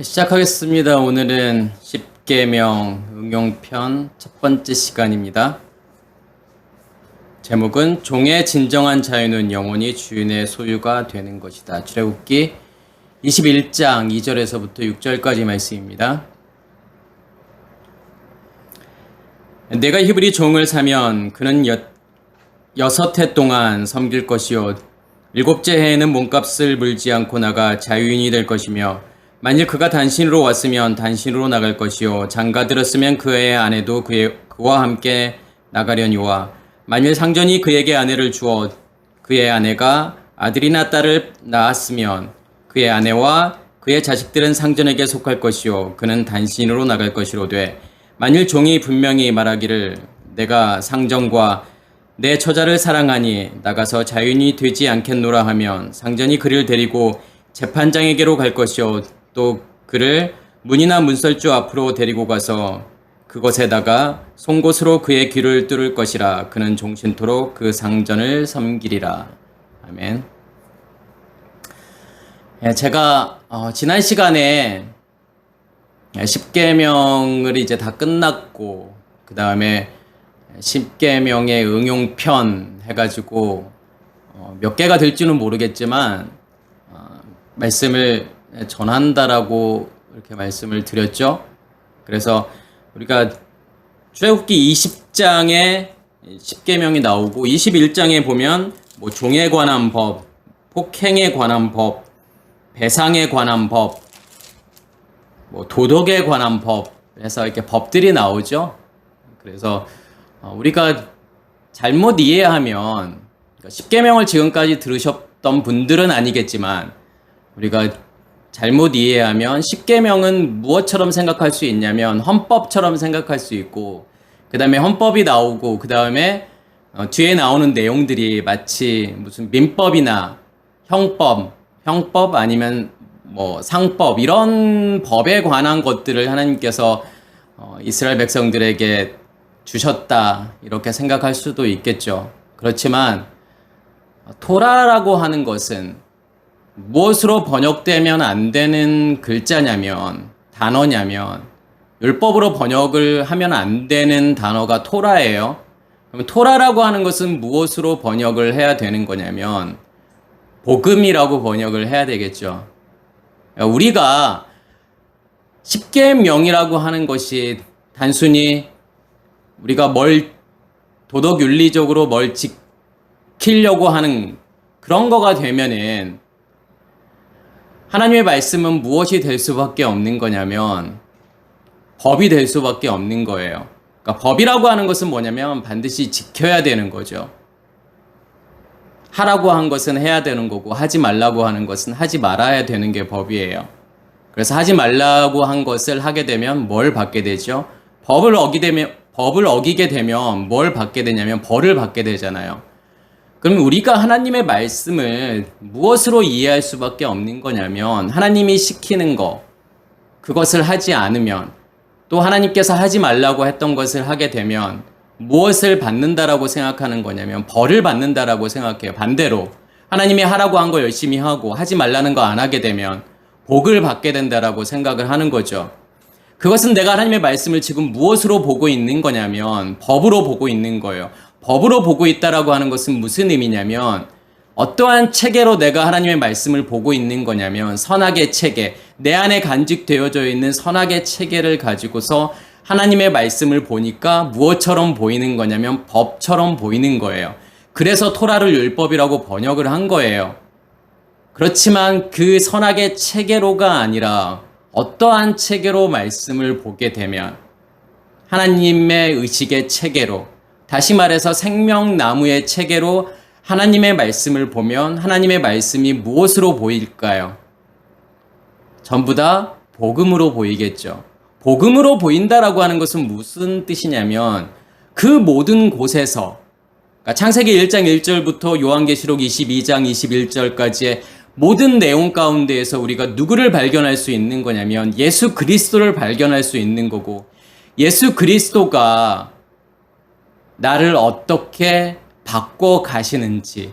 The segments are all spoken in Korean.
시작하겠습니다. 오늘은 십계명 응용편 첫 번째 시간입니다. 제목은 종의 진정한 자유는 영원히 주인의 소유가 되는 것이다. 출애굽기 21장 2절에서부터 6절까지 말씀입니다. 내가 히브리 종을 사면 그는 6해 동안 섬길 것이요 7째 해에는 몸값을 물지 않고 나가 자유인이 될 것이며 만일 그가 단신으로 왔으면 단신으로 나갈 것이요 장가들었으면 그의 아내도 그와 함께 나가려니와 만일 상전이 그에게 아내를 주어 그의 아내가 아들이나 딸을 낳았으면 그의 아내와 그의 자식들은 상전에게 속할 것이요 그는 단신으로 나갈 것이로되 만일 종이 분명히 말하기를 내가 상전과 내 처자를 사랑하니 나가서 자유인이 되지 않겠노라 하면 상전이 그를 데리고 재판장에게로 갈 것이요 또 그를 문이나 문설주 앞으로 데리고 가서 그곳에다가 송곳으로 그의 귀를 뚫을 것이라. 그는 종신토록 그 상전을 섬기리라. 아멘. 제가 지난 시간에 십계명을 이제 다 끝났고 그 다음에 십계명의 응용편 해가지고 몇 개가 될지는 모르겠지만 말씀을 전한다라고 이렇게 말씀을 드렸죠. 그래서 우리가 출애굽기 20장에 십계명이 나오고 21장에 보면 뭐 종에 관한 법, 폭행에 관한 법, 배상에 관한 법, 뭐 도덕에 관한 법 해서 이렇게 법들이 나오죠. 그래서 우리가 잘못 이해하면 십계명을 지금까지 들으셨던 분들은 아니겠지만 우리가 잘못 이해하면 십계명은 무엇처럼 생각할 수 있냐면 헌법처럼 생각할 수 있고 그 다음에 헌법이 나오고 그 다음에 뒤에 나오는 내용들이 마치 무슨 민법이나 형법 아니면 뭐 상법 이런 법에 관한 것들을 하나님께서 이스라엘 백성들에게 주셨다 이렇게 생각할 수도 있겠죠. 그렇지만 토라라고 하는 것은 무엇으로 번역되면 안 되는 글자냐면 단어냐면 율법으로 번역을 하면 안 되는 단어가 토라예요. 그럼 토라라고 하는 것은 무엇으로 번역을 해야 되는 거냐면 복음이라고 번역을 해야 되겠죠. 우리가 십계명이라고 하는 것이 단순히 우리가 도덕 윤리적으로 뭘 지키려고 하는 그런 거가 되면은 하나님의 말씀은 무엇이 될 수밖에 없는 거냐면 법이 될 수밖에 없는 거예요. 그러니까 법이라고 하는 것은 뭐냐면 반드시 지켜야 되는 거죠. 하라고 한 것은 해야 되는 거고 하지 말라고 하는 것은 하지 말아야 되는 게 법이에요. 그래서 하지 말라고 한 것을 하게 되면 뭘 받게 되죠? 법을 어기게 되면 뭘 받게 되냐면 벌을 받게 되잖아요. 그럼 우리가 하나님의 말씀을 무엇으로 이해할 수밖에 없는 거냐면 하나님이 시키는 거 그것을 하지 않으면 또 하나님께서 하지 말라고 했던 것을 하게 되면 무엇을 받는다라고 생각하는 거냐면 벌을 받는다라고 생각해요. 반대로 하나님이 하라고 한 거 열심히 하고 하지 말라는 거 안 하게 되면 복을 받게 된다라고 생각을 하는 거죠. 그것은 내가 하나님의 말씀을 지금 무엇으로 보고 있는 거냐면 법으로 보고 있는 거예요. 법으로 보고 있다라고 하는 것은 무슨 의미냐면 어떠한 체계로 내가 하나님의 말씀을 보고 있는 거냐면 선악의 체계, 내 안에 간직되어져 있는 선악의 체계를 가지고서 하나님의 말씀을 보니까 무엇처럼 보이는 거냐면 법처럼 보이는 거예요. 그래서 토라를 율법이라고 번역을 한 거예요. 그렇지만 그 선악의 체계로가 아니라 어떠한 체계로 말씀을 보게 되면 하나님의 의식의 체계로, 다시 말해서 생명나무의 체계로 하나님의 말씀을 보면 하나님의 말씀이 무엇으로 보일까요? 전부 다 복음으로 보이겠죠. 복음으로 보인다라고 하는 것은 무슨 뜻이냐면 그 모든 곳에서 그러니까 창세기 1장 1절부터 요한계시록 22장 21절까지의 모든 내용 가운데에서 우리가 누구를 발견할 수 있는 거냐면 예수 그리스도를 발견할 수 있는 거고 예수 그리스도가 나를 어떻게 바꿔 가시는지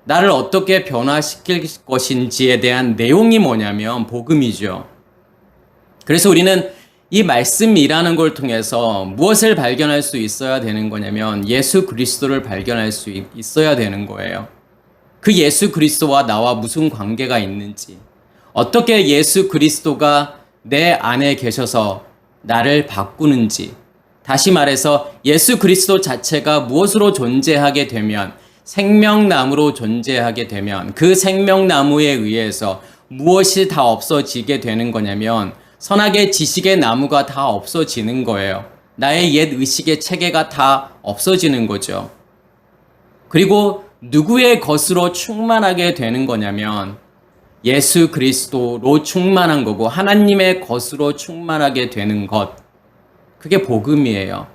나를 어떻게 변화시킬 것인지에 대한 내용이 뭐냐면 복음이죠. 그래서 우리는 이 말씀이라는 걸 통해서 무엇을 발견할 수 있어야 되는 거냐면 예수 그리스도를 발견할 수 있어야 되는 거예요. 그 예수 그리스도와 나와 무슨 관계가 있는지, 어떻게 예수 그리스도가 내 안에 계셔서 나를 바꾸는지, 다시 말해서 예수 그리스도 자체가 무엇으로 존재하게 되면, 생명나무로 존재하게 되면 그 생명나무에 의해서 무엇이 다 없어지게 되는 거냐면 선악의 지식의 나무가 다 없어지는 거예요. 나의 옛 의식의 체계가 다 없어지는 거죠. 그리고 누구의 것으로 충만하게 되는 거냐면 예수 그리스도로 충만한 거고 하나님의 것으로 충만하게 되는 것. 그게 복음이에요.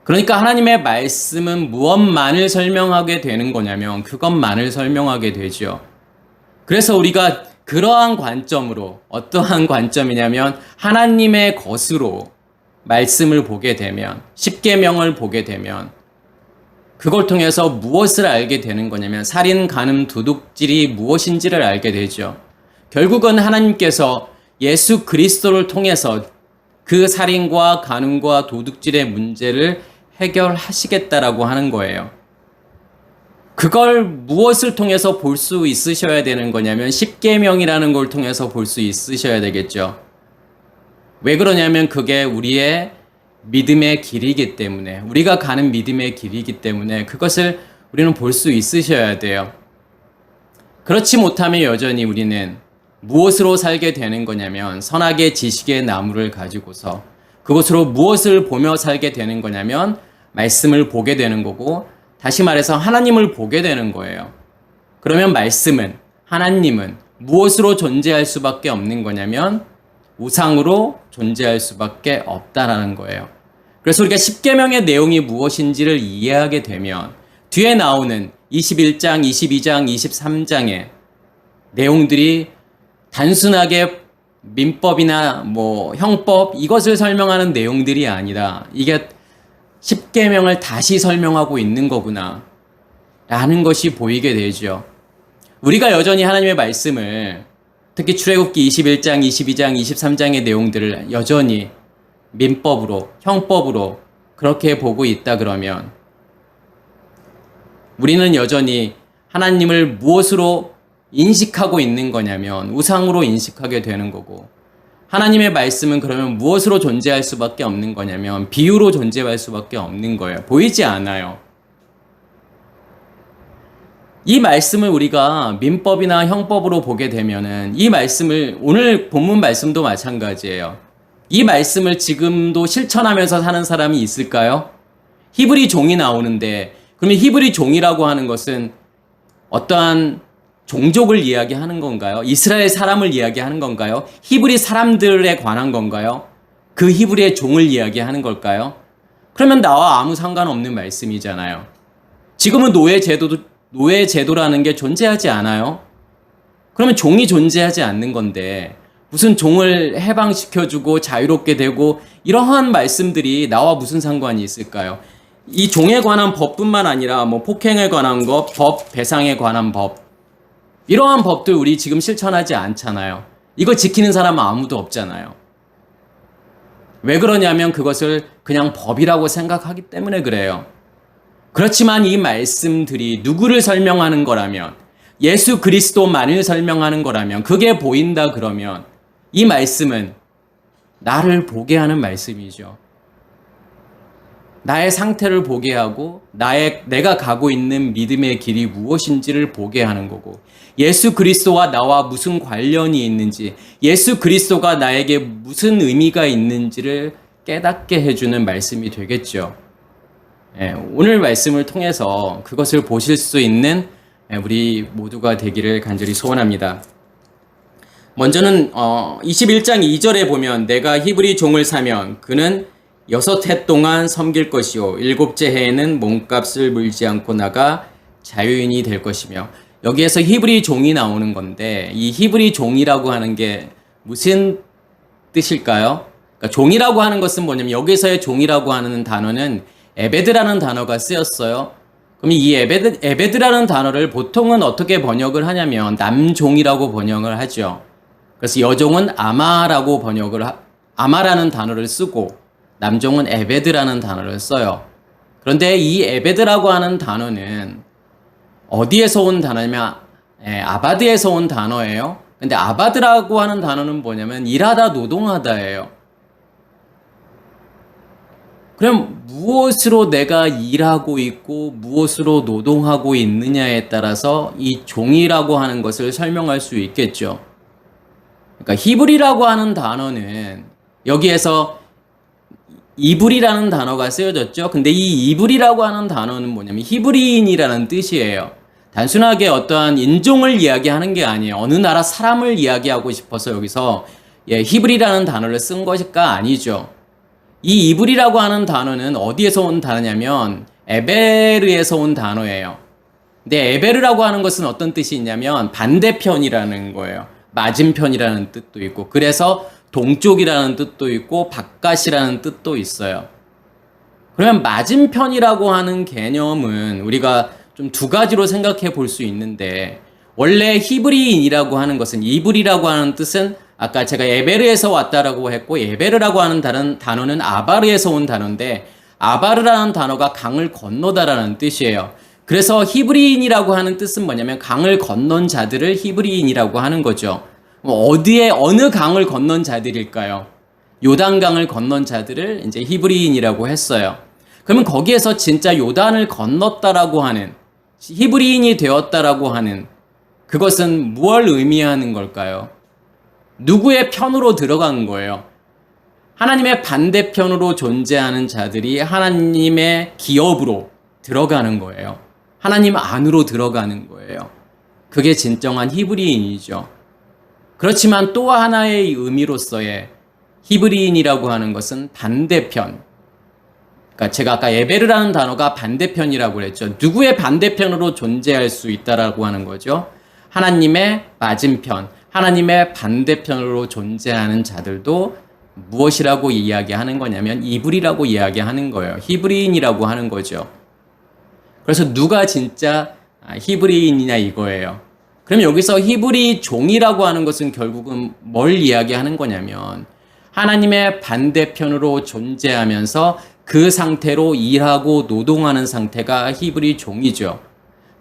그러니까 하나님의 말씀은 무엇만을 설명하게 되는 거냐면 그것만을 설명하게 되죠. 그래서 우리가 그러한 관점으로, 어떠한 관점이냐면 하나님의 것으로 말씀을 보게 되면, 십계명을 보게 되면 그걸 통해서 무엇을 알게 되는 거냐면 살인, 간음, 도둑질이 무엇인지를 알게 되죠. 결국은 하나님께서 예수 그리스도를 통해서 그 살인과 간음과 도둑질의 문제를 해결하시겠다라고 하는 거예요. 그걸 무엇을 통해서 볼 수 있으셔야 되는 거냐면 십계명이라는 걸 통해서 볼 수 있으셔야 되겠죠. 왜 그러냐면 그게 우리의 믿음의 길이기 때문에, 우리가 가는 믿음의 길이기 때문에 그것을 우리는 볼 수 있으셔야 돼요. 그렇지 못하면 여전히 우리는 무엇으로 살게 되는 거냐면 선악의 지식의 나무를 가지고서 그것으로 무엇을 보며 살게 되는 거냐면 말씀을 보게 되는 거고, 다시 말해서 하나님을 보게 되는 거예요. 그러면 말씀은, 하나님은 무엇으로 존재할 수밖에 없는 거냐면 우상으로 존재할 수밖에 없다라는 거예요. 그래서 우리가 십계명의 내용이 무엇인지를 이해하게 되면 뒤에 나오는 21장, 22장, 23장의 내용들이 단순하게 민법이나 형법 이것을 설명하는 내용들이 아니라 이게 십계명을 다시 설명하고 있는 거구나 라는 것이 보이게 되죠. 우리가 여전히 하나님의 말씀을, 특히 출애굽기 21장, 22장, 23장의 내용들을 여전히 민법으로, 형법으로 그렇게 보고 있다 그러면 우리는 여전히 하나님을 무엇으로 인식하고 있는 거냐면 우상으로 인식하게 되는 거고, 하나님의 말씀은 그러면 무엇으로 존재할 수밖에 없는 거냐면 비유로 존재할 수밖에 없는 거예요. 보이지 않아요. 이 말씀을 우리가 민법이나 형법으로 보게 되면은 이 말씀을, 오늘 본문 말씀도 마찬가지예요. 이 말씀을 지금도 실천하면서 사는 사람이 있을까요? 히브리 종이 나오는데, 그러면 히브리 종이라고 하는 것은 어떠한 종족을 이야기하는 건가요? 이스라엘 사람을 이야기하는 건가요? 히브리 사람들에 관한 건가요? 그 히브리의 종을 이야기하는 걸까요? 그러면 나와 아무 상관없는 말씀이잖아요. 지금은 노예 제도라는 게 존재하지 않아요. 그러면 종이 존재하지 않는 건데 무슨 종을 해방시켜주고 자유롭게 되고 이러한 말씀들이 나와 무슨 상관이 있을까요? 이 종에 관한 법뿐만 아니라 폭행에 관한 것, 법, 배상에 관한 법, 이러한 법들 우리 지금 실천하지 않잖아요. 이거 지키는 사람은 아무도 없잖아요. 왜 그러냐면 그것을 그냥 법이라고 생각하기 때문에 그래요. 그렇지만 이 말씀들이 누구를 설명하는 거라면, 예수 그리스도만을 설명하는 거라면, 그게 보인다 그러면 이 말씀은 나를 보게 하는 말씀이죠. 나의 상태를 보게 하고 내가 가고 있는 믿음의 길이 무엇인지를 보게 하는 거고, 예수 그리스도와 나와 무슨 관련이 있는지, 예수 그리스도가 나에게 무슨 의미가 있는지를 깨닫게 해주는 말씀이 되겠죠. 오늘 말씀을 통해서 그것을 보실 수 있는 우리 모두가 되기를 간절히 소원합니다. 먼저는 21장 2절에 보면 내가 히브리 종을 사면 그는 6해 동안 섬길 것이요 7째 해에는 몸값을 물지 않고 나가 자유인이 될 것이며, 여기에서 히브리 종이 나오는 건데 이 히브리 종이라고 하는 게 무슨 뜻일까요? 그러니까 종이라고 하는 것은 뭐냐면 여기서의 종이라고 하는 단어는 에베드라는 단어가 쓰였어요. 그럼 이 에베드라는 단어를 보통은 어떻게 번역을 하냐면 남종이라고 번역을 하죠. 그래서 여종은 아마라고 아마라는 단어를 쓰고 남종은 에베드라는 단어를 써요. 그런데 이 에베드라고 하는 단어는 어디에서 온 단어냐면 아바드에서 온 단어예요. 근데 아바드라고 하는 단어는 뭐냐면 일하다 노동하다예요. 그럼 무엇으로 내가 일하고 있고 무엇으로 노동하고 있느냐에 따라서 이 종이라고 하는 것을 설명할 수 있겠죠. 그러니까 히브리라고 하는 단어는 여기에서 이불이라는 단어가 쓰여졌죠. 근데 이 이불이라고 하는 단어는 뭐냐면 히브리인이라는 뜻이에요. 단순하게 어떠한 인종을 이야기하는 게 아니에요. 어느 나라 사람을 이야기하고 싶어서 여기서 히브리라는 단어를 쓴 것일까? 아니죠. 이 이불이라고 하는 단어는 어디에서 온 단어냐면 에베르에서 온 단어예요. 근데 에베르라고 하는 것은 어떤 뜻이 있냐면 반대편이라는 거예요. 맞은편이라는 뜻도 있고, 그래서 동쪽이라는 뜻도 있고 바깥이라는 뜻도 있어요. 그러면 맞은편이라고 하는 개념은 우리가 좀 두 가지로 생각해 볼 수 있는데, 원래 히브리인이라고 하는 것은, 이불이라고 하는 뜻은 아까 제가 에베르에서 왔다라고 했고, 에베르라고 하는 다른 단어는 아바르에서 온 단어인데, 아바르라는 단어가 강을 건너다라는 뜻이에요. 그래서 히브리인이라고 하는 뜻은 뭐냐면 강을 건넌 자들을 히브리인이라고 하는 거죠. 어느 강을 건넌 자들일까요? 요단강을 건넌 자들을 이제 히브리인이라고 했어요. 그러면 거기에서 진짜 요단을 건넜다라고 하는, 히브리인이 되었다라고 하는 그것은 무엇을 의미하는 걸까요? 누구의 편으로 들어간 거예요? 하나님의 반대편으로 존재하는 자들이 하나님의 기업으로 들어가는 거예요. 하나님 안으로 들어가는 거예요. 그게 진정한 히브리인이죠. 그렇지만 또 하나의 의미로서의 히브리인이라고 하는 것은 반대편. 그러니까 제가 아까 에베르라는 단어가 반대편이라고 그랬죠. 누구의 반대편으로 존재할 수 있다라고 하는 거죠. 하나님의 맞은편, 하나님의 반대편으로 존재하는 자들도 무엇이라고 이야기하는 거냐면 이불이라고 이야기하는 거예요. 히브리인이라고 하는 거죠. 그래서 누가 진짜 히브리인이냐 이거예요. 그럼 여기서 히브리 종이라고 하는 것은 결국은 뭘 이야기하는 거냐면 하나님의 반대편으로 존재하면서 그 상태로 일하고 노동하는 상태가 히브리 종이죠.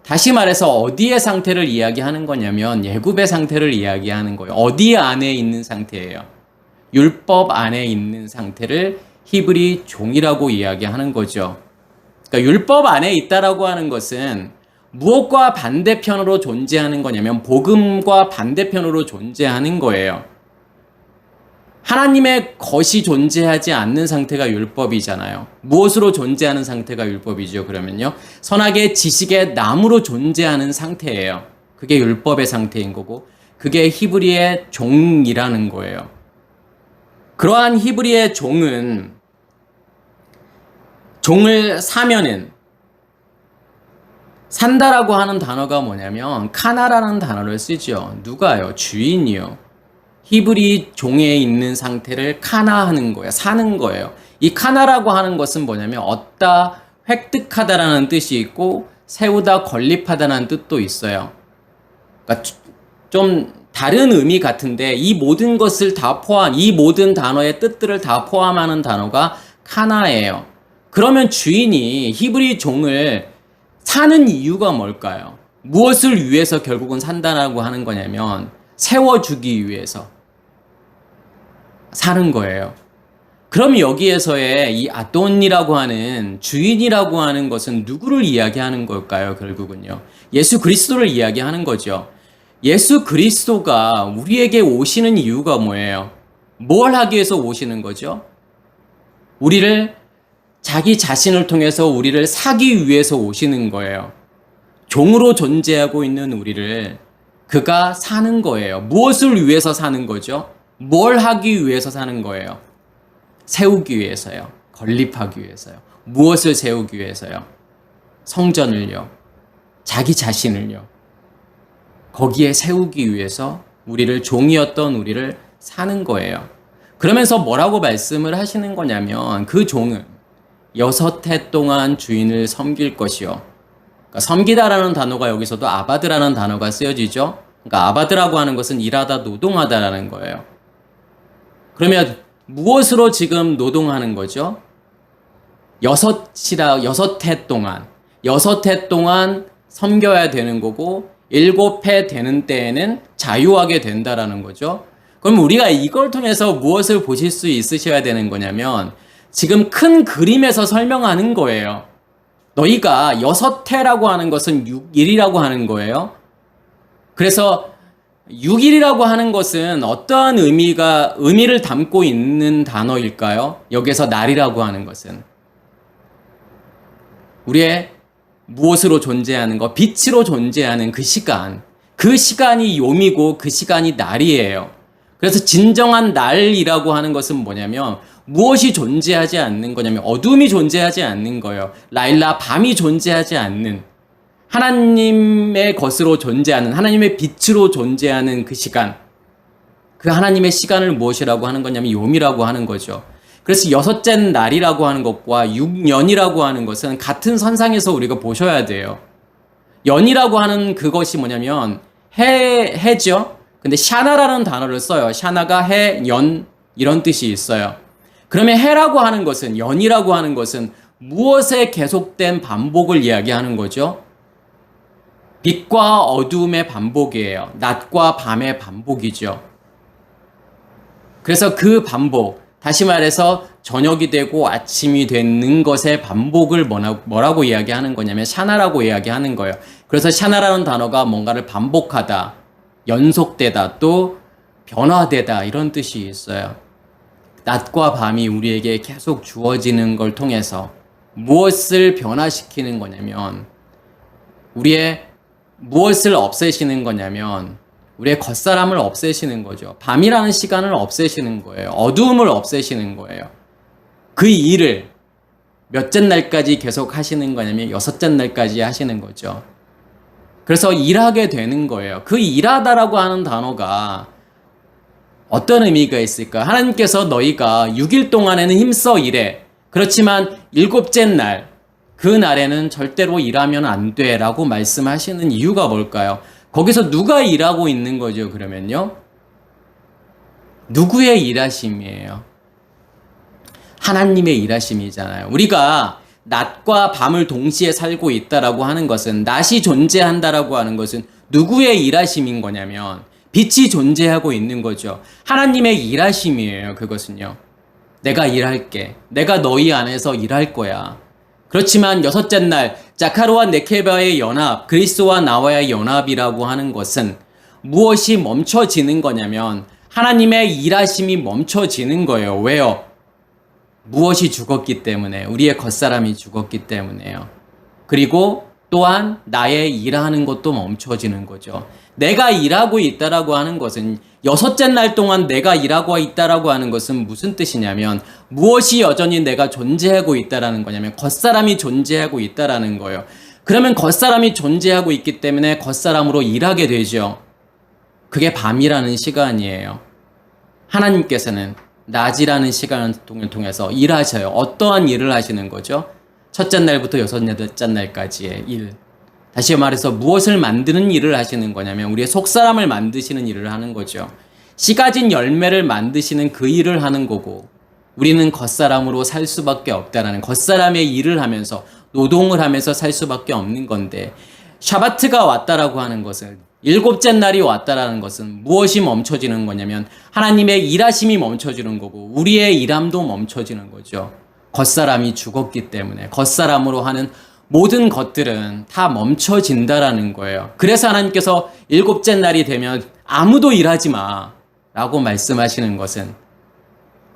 다시 말해서 어디의 상태를 이야기하는 거냐면 예굽의 상태를 이야기하는 거예요. 어디 안에 있는 상태예요? 율법 안에 있는 상태를 히브리 종이라고 이야기하는 거죠. 그러니까 율법 안에 있다라고 하는 것은 무엇과 반대편으로 존재하는 거냐면 복음과 반대편으로 존재하는 거예요. 하나님의 것이 존재하지 않는 상태가 율법이잖아요. 무엇으로 존재하는 상태가 율법이죠? 그러면요, 선악의 지식의 나무로 존재하는 상태예요. 그게 율법의 상태인 거고, 그게 히브리의 종이라는 거예요. 그러한 히브리의 종은 종을 사면은, 산다라고 하는 단어가 뭐냐면 카나라는 단어를 쓰죠. 누가요? 주인이요. 히브리 종에 있는 상태를 카나하는 거예요. 사는 거예요. 이 카나라고 하는 것은 뭐냐면 얻다, 획득하다라는 뜻이 있고 세우다, 건립하다라는 뜻도 있어요. 그러니까 좀 다른 의미 같은데 이 모든 것을 다 이 모든 단어의 뜻들을 다 포함하는 단어가 카나예요. 그러면 주인이 히브리 종을 사는 이유가 뭘까요? 무엇을 위해서 결국은 산다라고 하는 거냐면 세워주기 위해서 사는 거예요. 그럼 여기에서의 이 아돈이라고 하는 주인이라고 하는 것은 누구를 이야기하는 걸까요? 결국은요, 예수 그리스도를 이야기하는 거죠. 예수 그리스도가 우리에게 오시는 이유가 뭐예요? 뭘 하기 위해서 오시는 거죠? 우리를, 자기 자신을 통해서 우리를 사기 위해서 오시는 거예요. 종으로 존재하고 있는 우리를 그가 사는 거예요. 무엇을 위해서 사는 거죠? 뭘 하기 위해서 사는 거예요? 세우기 위해서요. 건립하기 위해서요. 무엇을 세우기 위해서요? 성전을요. 자기 자신을요. 거기에 세우기 위해서 우리를, 종이었던 우리를 사는 거예요. 그러면서 뭐라고 말씀을 하시는 거냐면 그 종은 6해 동안 주인을 섬길 것이요. 그러니까 섬기다라는 단어가 여기서도 아바드라는 단어가 쓰여지죠. 그러니까 아바드라고 하는 것은 일하다 노동하다라는 거예요. 그러면 무엇으로 지금 노동하는 거죠? 6해 동안. 6해 동안 섬겨야 되는 거고, 7해 되는 때에는 자유하게 된다라는 거죠. 그럼 우리가 이걸 통해서 무엇을 보실 수 있으셔야 되는 거냐면, 지금 큰 그림에서 설명하는 거예요. 너희가 6해라고 하는 것은 6일이라고 하는 거예요. 그래서 6일이라고 하는 것은 어떠한 의미를 담고 있는 단어일까요? 여기서 날이라고 하는 것은 우리의 무엇으로 존재하는 것, 빛으로 존재하는 그 시간이 요미고 그 시간이 날이에요. 그래서 진정한 날이라고 하는 것은 뭐냐면 무엇이 존재하지 않는 거냐면 어둠이 존재하지 않는 거예요. 라일라, 밤이 존재하지 않는 하나님의 것으로 존재하는, 하나님의 빛으로 존재하는 그 시간, 그 하나님의 시간을 무엇이라고 하는 거냐면 요미라고 하는 거죠. 그래서 6째 날이라고 하는 것과 6년이라고 하는 것은 같은 선상에서 우리가 보셔야 돼요. 연이라고 하는 그것이 뭐냐면 해죠. 근데 샤나라는 단어를 써요. 샤나가 해, 연 이런 뜻이 있어요. 그러면 해라고 하는 것은, 연이라고 하는 것은 무엇에 계속된 반복을 이야기하는 거죠? 빛과 어둠의 반복이에요. 낮과 밤의 반복이죠. 그래서 그 반복, 다시 말해서 저녁이 되고 아침이 되는 것의 반복을 뭐라고 이야기하는 거냐면 샤나라고 이야기하는 거예요. 그래서 샤나라는 단어가 뭔가를 반복하다, 연속되다, 또 변화되다 이런 뜻이 있어요. 낮과 밤이 우리에게 계속 주어지는 걸 통해서 무엇을 변화시키는 거냐면 무엇을 없애시는 거냐면 우리의 겉사람을 없애시는 거죠. 밤이라는 시간을 없애시는 거예요. 어두움을 없애시는 거예요. 그 일을 몇째 날까지 계속 하시는 거냐면 6째 날까지 하시는 거죠. 그래서 일하게 되는 거예요. 그 일하다라고 하는 단어가 어떤 의미가 있을까? 하나님께서 너희가 6일 동안에는 힘써 일해. 그렇지만 7째 날, 그 날에는 절대로 일하면 안 돼 라고 말씀하시는 이유가 뭘까요? 거기서 누가 일하고 있는 거죠, 그러면요? 누구의 일하심이에요? 하나님의 일하심이잖아요. 우리가 낮과 밤을 동시에 살고 있다라고 하는 것은, 낮이 존재한다라고 하는 것은 누구의 일하심인 거냐면 빛이 존재하고 있는 거죠. 하나님의 일하심이에요, 그것은요. 내가 일할게. 내가 너희 안에서 일할 거야. 그렇지만 6째 날 자카르와 네케바의 연합, 그리스도와 나와의 연합이라고 하는 것은 무엇이 멈춰지는 거냐면 하나님의 일하심이 멈춰지는 거예요. 왜요? 무엇이 죽었기 때문에, 우리의 겉사람이 죽었기 때문에요. 그리고 또한 나의 일하는 것도 멈춰지는 거죠. 내가 일하고 있다라고 하는 것은 6째 날 동안 내가 일하고 있다라고 하는 것은 무슨 뜻이냐면 무엇이 여전히 내가 존재하고 있다라는 거냐면 겉사람이 존재하고 있다라는 거예요. 그러면 겉사람이 존재하고 있기 때문에 겉사람으로 일하게 되죠. 그게 밤이라는 시간이에요. 하나님께서는 낮이라는 시간을 통해서 일하셔요. 어떠한 일을 하시는 거죠? 첫째 날부터 6째 날까지의 일. 다시 말해서 무엇을 만드는 일을 하시는 거냐면 우리의 속사람을 만드시는 일을 하는 거죠. 씨 가진 열매를 만드시는 그 일을 하는 거고 우리는 겉사람으로 살 수밖에 없다라는, 겉사람의 일을 하면서 노동을 하면서 살 수밖에 없는 건데, 샤바트가 왔다라고 하는 것은, 7째 날이 왔다라는 것은 무엇이 멈춰지는 거냐면 하나님의 일하심이 멈춰지는 거고 우리의 일함도 멈춰지는 거죠. 겉사람이 죽었기 때문에 겉사람으로 하는 모든 것들은 다 멈춰진다라는 거예요. 그래서 하나님께서 7째 날이 되면 아무도 일하지 마 라고 말씀하시는 것은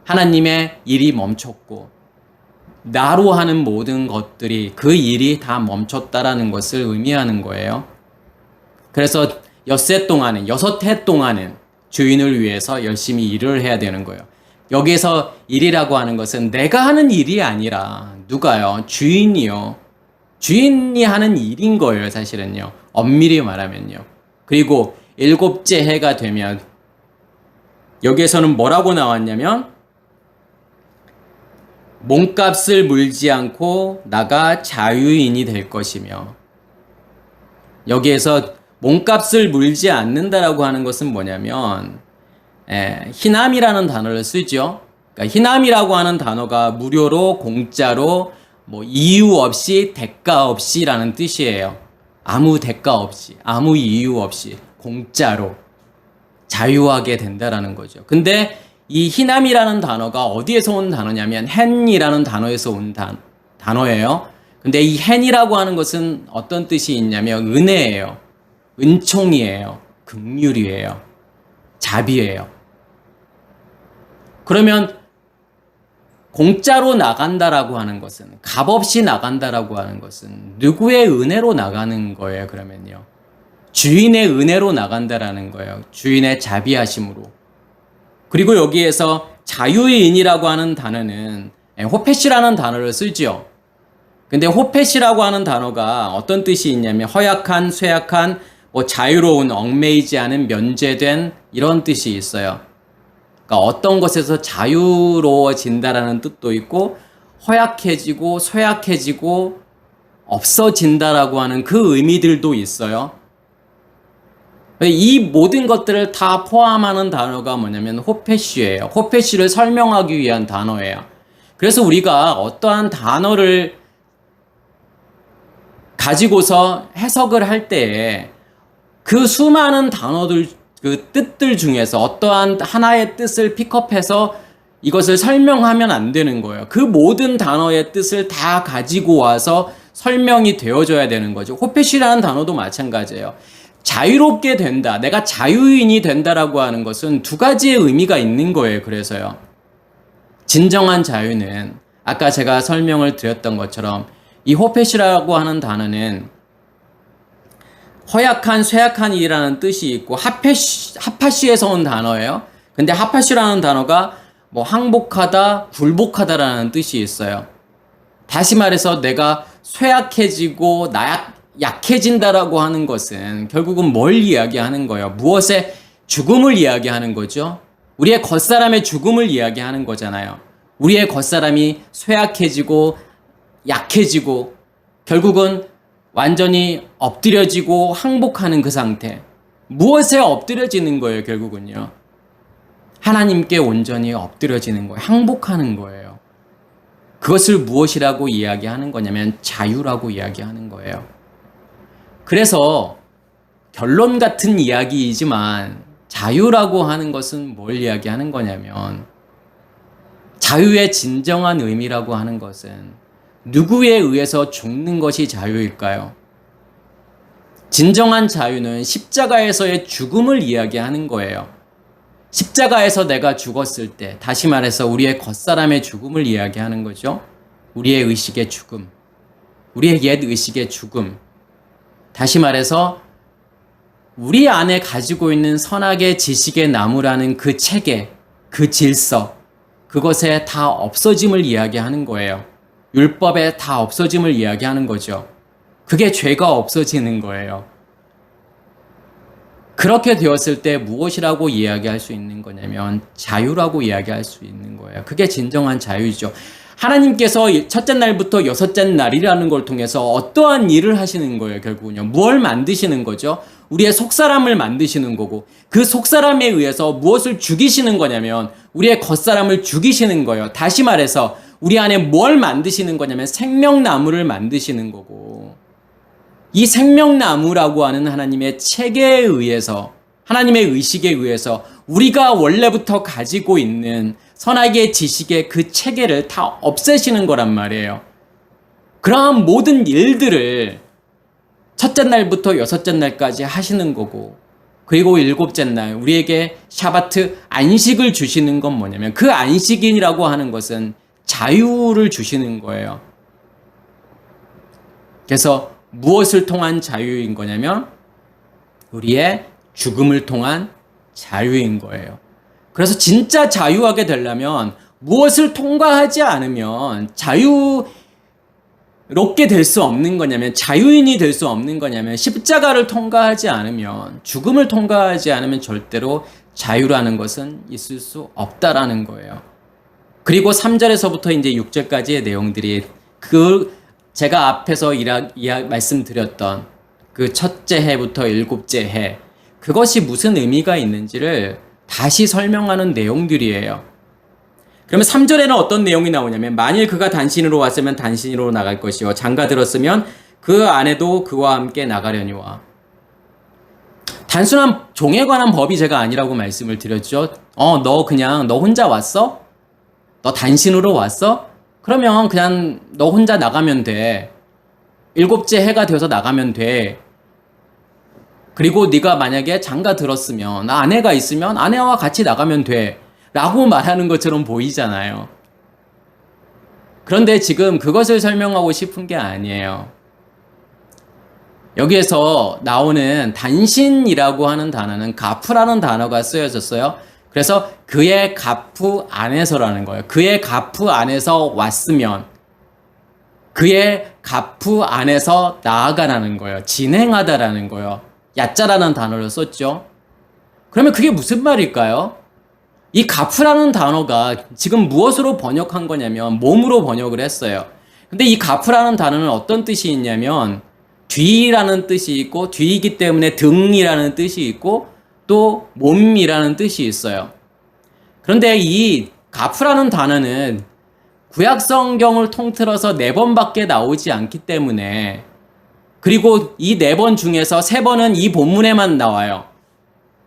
하나님의 일이 멈췄고 나로 하는 모든 것들이, 그 일이 다 멈췄다라는 것을 의미하는 거예요. 그래서 6해 동안은 주인을 위해서 열심히 일을 해야 되는 거예요. 여기에서 일이라고 하는 것은 내가 하는 일이 아니라 누가요? 주인이요. 주인이 하는 일인 거예요, 사실은요. 엄밀히 말하면요. 그리고 7째 해가 되면 여기에서는 뭐라고 나왔냐면 몸값을 물지 않고 나가 자유인이 될 것이며, 여기에서 몸값을 물지 않는다라고 하는 것은 뭐냐면 희남이라는 단어를 쓰죠. 그러니까 희남이라고 하는 단어가 무료로 공짜로 뭐 이유 없이 대가 없이라는 뜻이에요. 아무 대가 없이 아무 이유 없이 공짜로 자유하게 된다라는 거죠. 근데 이 희남이라는 단어가 어디에서 온 단어냐면 hen이라는 단어에서 온 단어예요. 근데 이 hen이라고 하는 것은 어떤 뜻이 있냐면 은혜예요. 은총이에요. 긍휼이에요. 자비예요. 그러면 공짜로 나간다라고 하는 것은, 값없이 나간다라고 하는 것은 누구의 은혜로 나가는 거예요, 그러면요? 주인의 은혜로 나간다라는 거예요. 주인의 자비하심으로. 그리고 여기에서 자유인이라고 하는 단어는 호펫이라는 단어를 쓰죠. 근데 호펫이라고 하는 단어가 어떤 뜻이 있냐면 허약한, 쇠약한, 자유로운, 얽매이지 않은, 면제된 이런 뜻이 있어요. 그러니까 어떤 것에서 자유로워진다라는 뜻도 있고 허약해지고 쇠약해지고 없어진다라고 하는 그 의미들도 있어요. 이 모든 것들을 다 포함하는 단어가 뭐냐면 호펫이에요. 호펫을 설명하기 위한 단어예요. 그래서 우리가 어떠한 단어를 가지고서 해석을 할 때에 그 수많은 단어들, 그 뜻들 중에서 어떠한 하나의 뜻을 픽업해서 이것을 설명하면 안 되는 거예요. 그 모든 단어의 뜻을 다 가지고 와서 설명이 되어줘야 되는 거죠. 호펫이라는 단어도 마찬가지예요. 자유롭게 된다, 내가 자유인이 된다라고 하는 것은 두 가지의 의미가 있는 거예요. 그래서요. 진정한 자유는 아까 제가 설명을 드렸던 것처럼 이 호펫이라고 하는 단어는 허약한, 쇠약한이라는 뜻이 있고 하파시에서 온 단어예요. 근데 하파시라는 단어가 항복하다, 굴복하다라는 뜻이 있어요. 다시 말해서 내가 쇠약해지고 약해진다라고 하는 것은 결국은 뭘 이야기하는 거예요? 무엇의 죽음을 이야기하는 거죠? 우리의 겉사람의 죽음을 이야기하는 거잖아요. 우리의 겉사람이 쇠약해지고 약해지고 결국은 완전히 엎드려지고 항복하는 그 상태. 무엇에 엎드려지는 거예요, 결국은요? 하나님께 온전히 엎드려지는 거예요. 항복하는 거예요. 그것을 무엇이라고 이야기하는 거냐면 자유라고 이야기하는 거예요. 그래서 결론 같은 이야기이지만 자유라고 하는 것은 뭘 이야기하는 거냐면 자유의 진정한 의미라고 하는 것은 누구에 의해서 죽는 것이 자유일까요? 진정한 자유는 십자가에서의 죽음을 이야기하는 거예요. 십자가에서 내가 죽었을 때, 다시 말해서 우리의 겉사람의 죽음을 이야기하는 거죠. 우리의 의식의 죽음, 우리의 옛 의식의 죽음. 다시 말해서 우리 안에 가지고 있는 선악의 지식의 나무라는 그 체계, 그 질서, 그것에 다 없어짐을 이야기하는 거예요. 율법에 다 없어짐을 이야기하는 거죠. 그게 죄가 없어지는 거예요. 그렇게 되었을 때 무엇이라고 이야기할 수 있는 거냐면 자유라고 이야기할 수 있는 거예요. 그게 진정한 자유이죠. 하나님께서 첫째 날부터 여섯째 날이라는 걸 통해서 어떠한 일을 하시는 거예요, 결국은요. 무엇을 만드시는 거죠? 우리의 속사람을 만드시는 거고, 그 속사람에 의해서 무엇을 죽이시는 거냐면 우리의 겉사람을 죽이시는 거예요. 다시 말해서 우리 안에 뭘 만드시는 거냐면 생명나무를 만드시는 거고, 이 생명나무라고 하는 하나님의 체계에 의해서, 하나님의 의식에 의해서 우리가 원래부터 가지고 있는 선악의 지식의 그 체계를 다 없애시는 거란 말이에요. 그러한 모든 일들을 첫째 날부터 여섯째 날까지 하시는 거고, 그리고 일곱째 날 우리에게 샤바트 안식을 주시는 건 뭐냐면 그 안식인이라고 하는 것은 자유를 주시는 거예요. 그래서 무엇을 통한 자유인 거냐면 우리의 죽음을 통한 자유인 거예요. 그래서 진짜 자유하게 되려면 무엇을 통과하지 않으면 자유롭게 될 수 없는 거냐면, 자유인이 될 수 없는 거냐면 십자가를 통과하지 않으면, 죽음을 통과하지 않으면 절대로 자유라는 것은 있을 수 없다라는 거예요. 그리고 3절에서부터 이제 6절까지의 내용들이 제가 앞에서 말씀드렸던 그 첫째 해부터 일곱째 해, 그것이 무슨 의미가 있는지를 다시 설명하는 내용들이에요. 그러면 3절에는 어떤 내용이 나오냐면, 만일 그가 단신으로 왔으면 단신으로 나갈 것이요, 장가 들었으면 그 아내도 그와 함께 나가려니와. 단순한 종에 관한 법이 제가 아니라고 말씀을 드렸죠. 너 혼자 왔어? 너 단신으로 왔어? 그러면 그냥 너 혼자 나가면 돼. 일곱째 해가 되어서 나가면 돼. 그리고 네가 만약에 장가 들었으면, 아내가 있으면 아내와 같이 나가면 돼. 라고 말하는 것처럼 보이잖아요. 그런데 지금 그것을 설명하고 싶은 게 아니에요. 여기에서 나오는 단신이라고 하는 단어는 가프라는 단어가 쓰여졌어요. 그래서 그의 가프 안에서라는 거예요. 그의 가프 안에서 왔으면, 그의 가프 안에서 나아가라는 거예요. 진행하다라는 거예요. 야자라는 단어를 썼죠. 그러면 그게 무슨 말일까요? 이 가프라는 단어가 지금 무엇으로 번역한 거냐면 몸으로 번역을 했어요. 근데 이 가프라는 단어는 어떤 뜻이 있냐면 뒤라는 뜻이 있고, 뒤이기 때문에 등이라는 뜻이 있고, 또 몸이라는 뜻이 있어요. 그런데 이 가프라는 단어는 구약 성경을 통틀어서 4번밖에 나오지 않기 때문에, 그리고 이 4번 중에서 3번은 이 본문에만 나와요.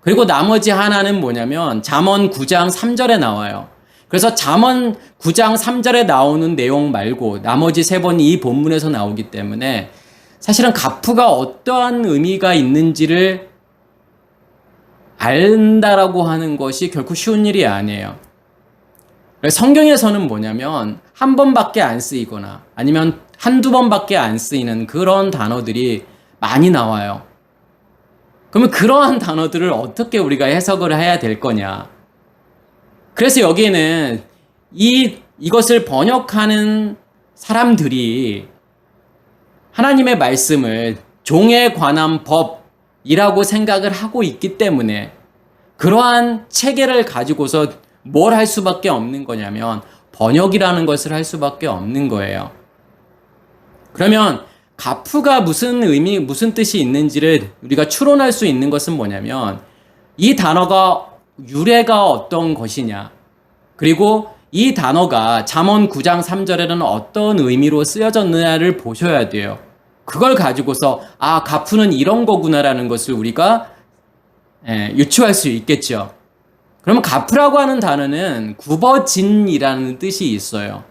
그리고 나머지 하나는 뭐냐면 잠언 9장 3절에 나와요. 그래서 잠언 9장 3절에 나오는 내용 말고 나머지 3번이 이 본문에서 나오기 때문에 사실은 가프가 어떠한 의미가 있는지를 안다라고 하는 것이 결코 쉬운 일이 아니에요. 성경에서는 뭐냐면 한 번밖에 안 쓰이거나 아니면 한두 번밖에 안 쓰이는 그런 단어들이 많이 나와요. 그러면 그러한 단어들을 어떻게 우리가 해석을 해야 될 거냐. 그래서 여기에는 이것을 번역하는 사람들이 하나님의 말씀을 종에 관한 법이라고 생각을 하고 있기 때문에 그러한 체계를 가지고서 뭘 할 수밖에 없는 거냐면 번역이라는 것을 할 수밖에 없는 거예요. 그러면 가프가 무슨 의미, 무슨 뜻이 있는지를 우리가 추론할 수 있는 것은 뭐냐면 이 단어가 유래가 어떤 것이냐, 그리고 이 단어가 잠언 9장 3절에는 어떤 의미로 쓰여졌느냐를 보셔야 돼요. 그걸 가지고서 가프는 이런 거구나라는 것을 우리가 유추할 수 있겠죠. 그러면 가프라고 하는 단어는 굽어진이라는 뜻이 있어요.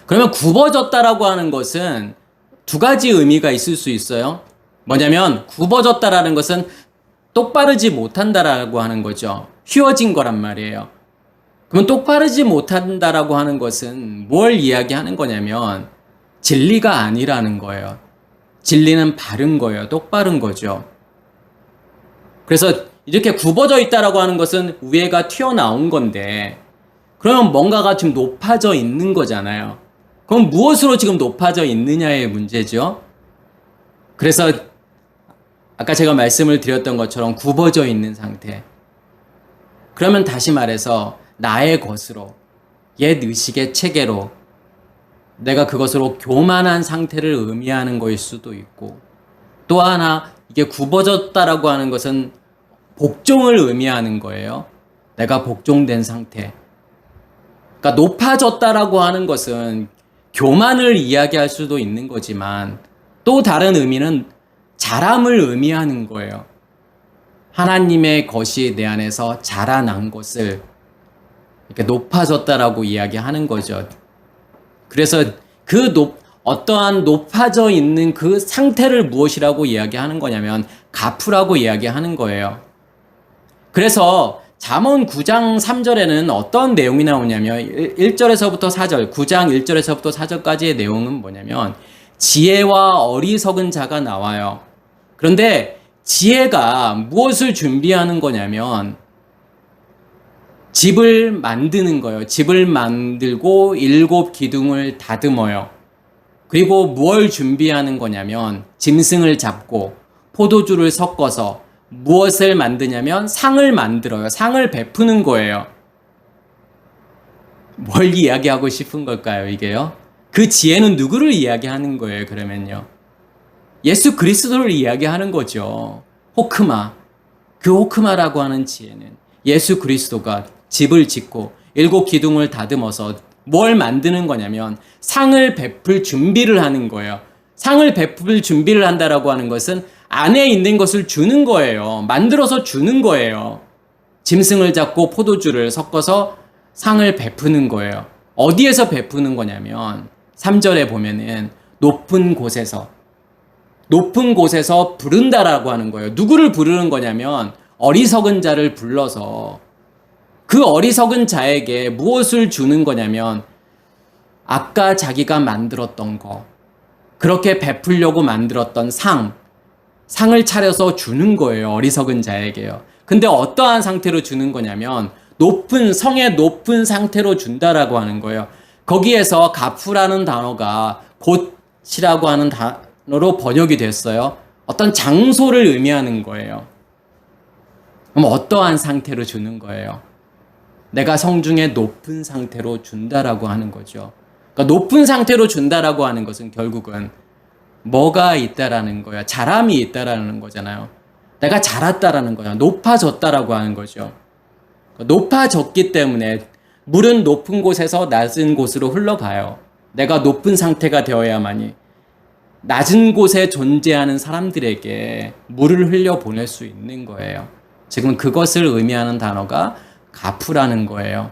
그러면 굽어졌다라고 하는 것은 두 가지 의미가 있을 수 있어요. 뭐냐면 굽어졌다라는 것은 똑바르지 못한다라고 하는 거죠. 휘어진 거란 말이에요. 그럼 똑바르지 못한다라고 하는 것은 뭘 이야기하는 거냐면 진리가 아니라는 거예요. 진리는 바른 거예요. 똑바른 거죠. 그래서 이렇게 굽어져 있다라고 하는 것은 위에가 튀어나온 건데, 그러면 뭔가가 지금 높아져 있는 거잖아요. 그럼 무엇으로 지금 높아져 있느냐의 문제죠. 그래서 아까 제가 말씀을 드렸던 것처럼 굽어져 있는 상태. 그러면 다시 말해서 나의 것으로, 옛 의식의 체계로 내가 그것으로 교만한 상태를 의미하는 것일 수도 있고, 또 하나 이게 굽어졌다라고 하는 것은 복종을 의미하는 거예요. 내가 복종된 상태. 그러니까 높아졌다라고 하는 것은 교만을 이야기할 수도 있는 거지만 또 다른 의미는 자람을 의미하는 거예요. 하나님의 것이 내 안에서 자라난 것을 이렇게 높아졌다라고 이야기하는 거죠. 그래서 어떠한 높아져 있는 그 상태를 무엇이라고 이야기하는 거냐면 가프라고 이야기하는 거예요. 그래서 잠언 9장 3절에는 어떤 내용이 나오냐면 1절에서부터 4절, 9장 1절에서부터 4절까지의 내용은 뭐냐면 지혜와 어리석은 자가 나와요. 그런데 지혜가 무엇을 준비하는 거냐면 집을 만드는 거예요. 집을 만들고 7 기둥을 다듬어요. 그리고 무엇을 준비하는 거냐면 짐승을 잡고 포도주를 섞어서 무엇을 만드냐면 상을 만들어요. 상을 베푸는 거예요. 뭘 이야기하고 싶은 걸까요, 이게요? 그 지혜는 누구를 이야기하는 거예요, 그러면요? 예수 그리스도를 이야기하는 거죠. 호크마. 그 호크마라고 하는 지혜는 예수 그리스도가 집을 짓고 7 기둥을 다듬어서 뭘 만드는 거냐면 상을 베풀 준비를 하는 거예요. 상을 베풀 준비를 한다라고 하는 것은 안에 있는 것을 주는 거예요. 만들어서 주는 거예요. 짐승을 잡고 포도주를 섞어서 상을 베푸는 거예요. 어디에서 베푸는 거냐면 3절에 보면은 높은 곳에서 부른다라고 하는 거예요. 누구를 부르는 거냐면 어리석은 자를 불러서 그 어리석은 자에게 무엇을 주는 거냐면 아까 자기가 만들었던 거, 그렇게 베풀려고 만들었던 상을 차려서 주는 거예요. 어리석은 자에게요. 근데 어떠한 상태로 주는 거냐면 성의 높은 상태로 준다라고 하는 거예요. 거기에서 가프라는 단어가 곧이라고 하는 단어로 번역이 됐어요. 어떤 장소를 의미하는 거예요. 그럼 어떠한 상태로 주는 거예요? 내가 성중에 높은 상태로 준다라고 하는 거죠. 그러니까 높은 상태로 준다라고 하는 것은 결국은 뭐가 있다라는 거야? 자람이 있다라는 거잖아요. 내가 자랐다라는 거야. 높아졌다라고 하는 거죠. 높아졌기 때문에 물은 높은 곳에서 낮은 곳으로 흘러가요. 내가 높은 상태가 되어야만이 낮은 곳에 존재하는 사람들에게 물을 흘려보낼 수 있는 거예요. 지금 그것을 의미하는 단어가 가프라는 거예요.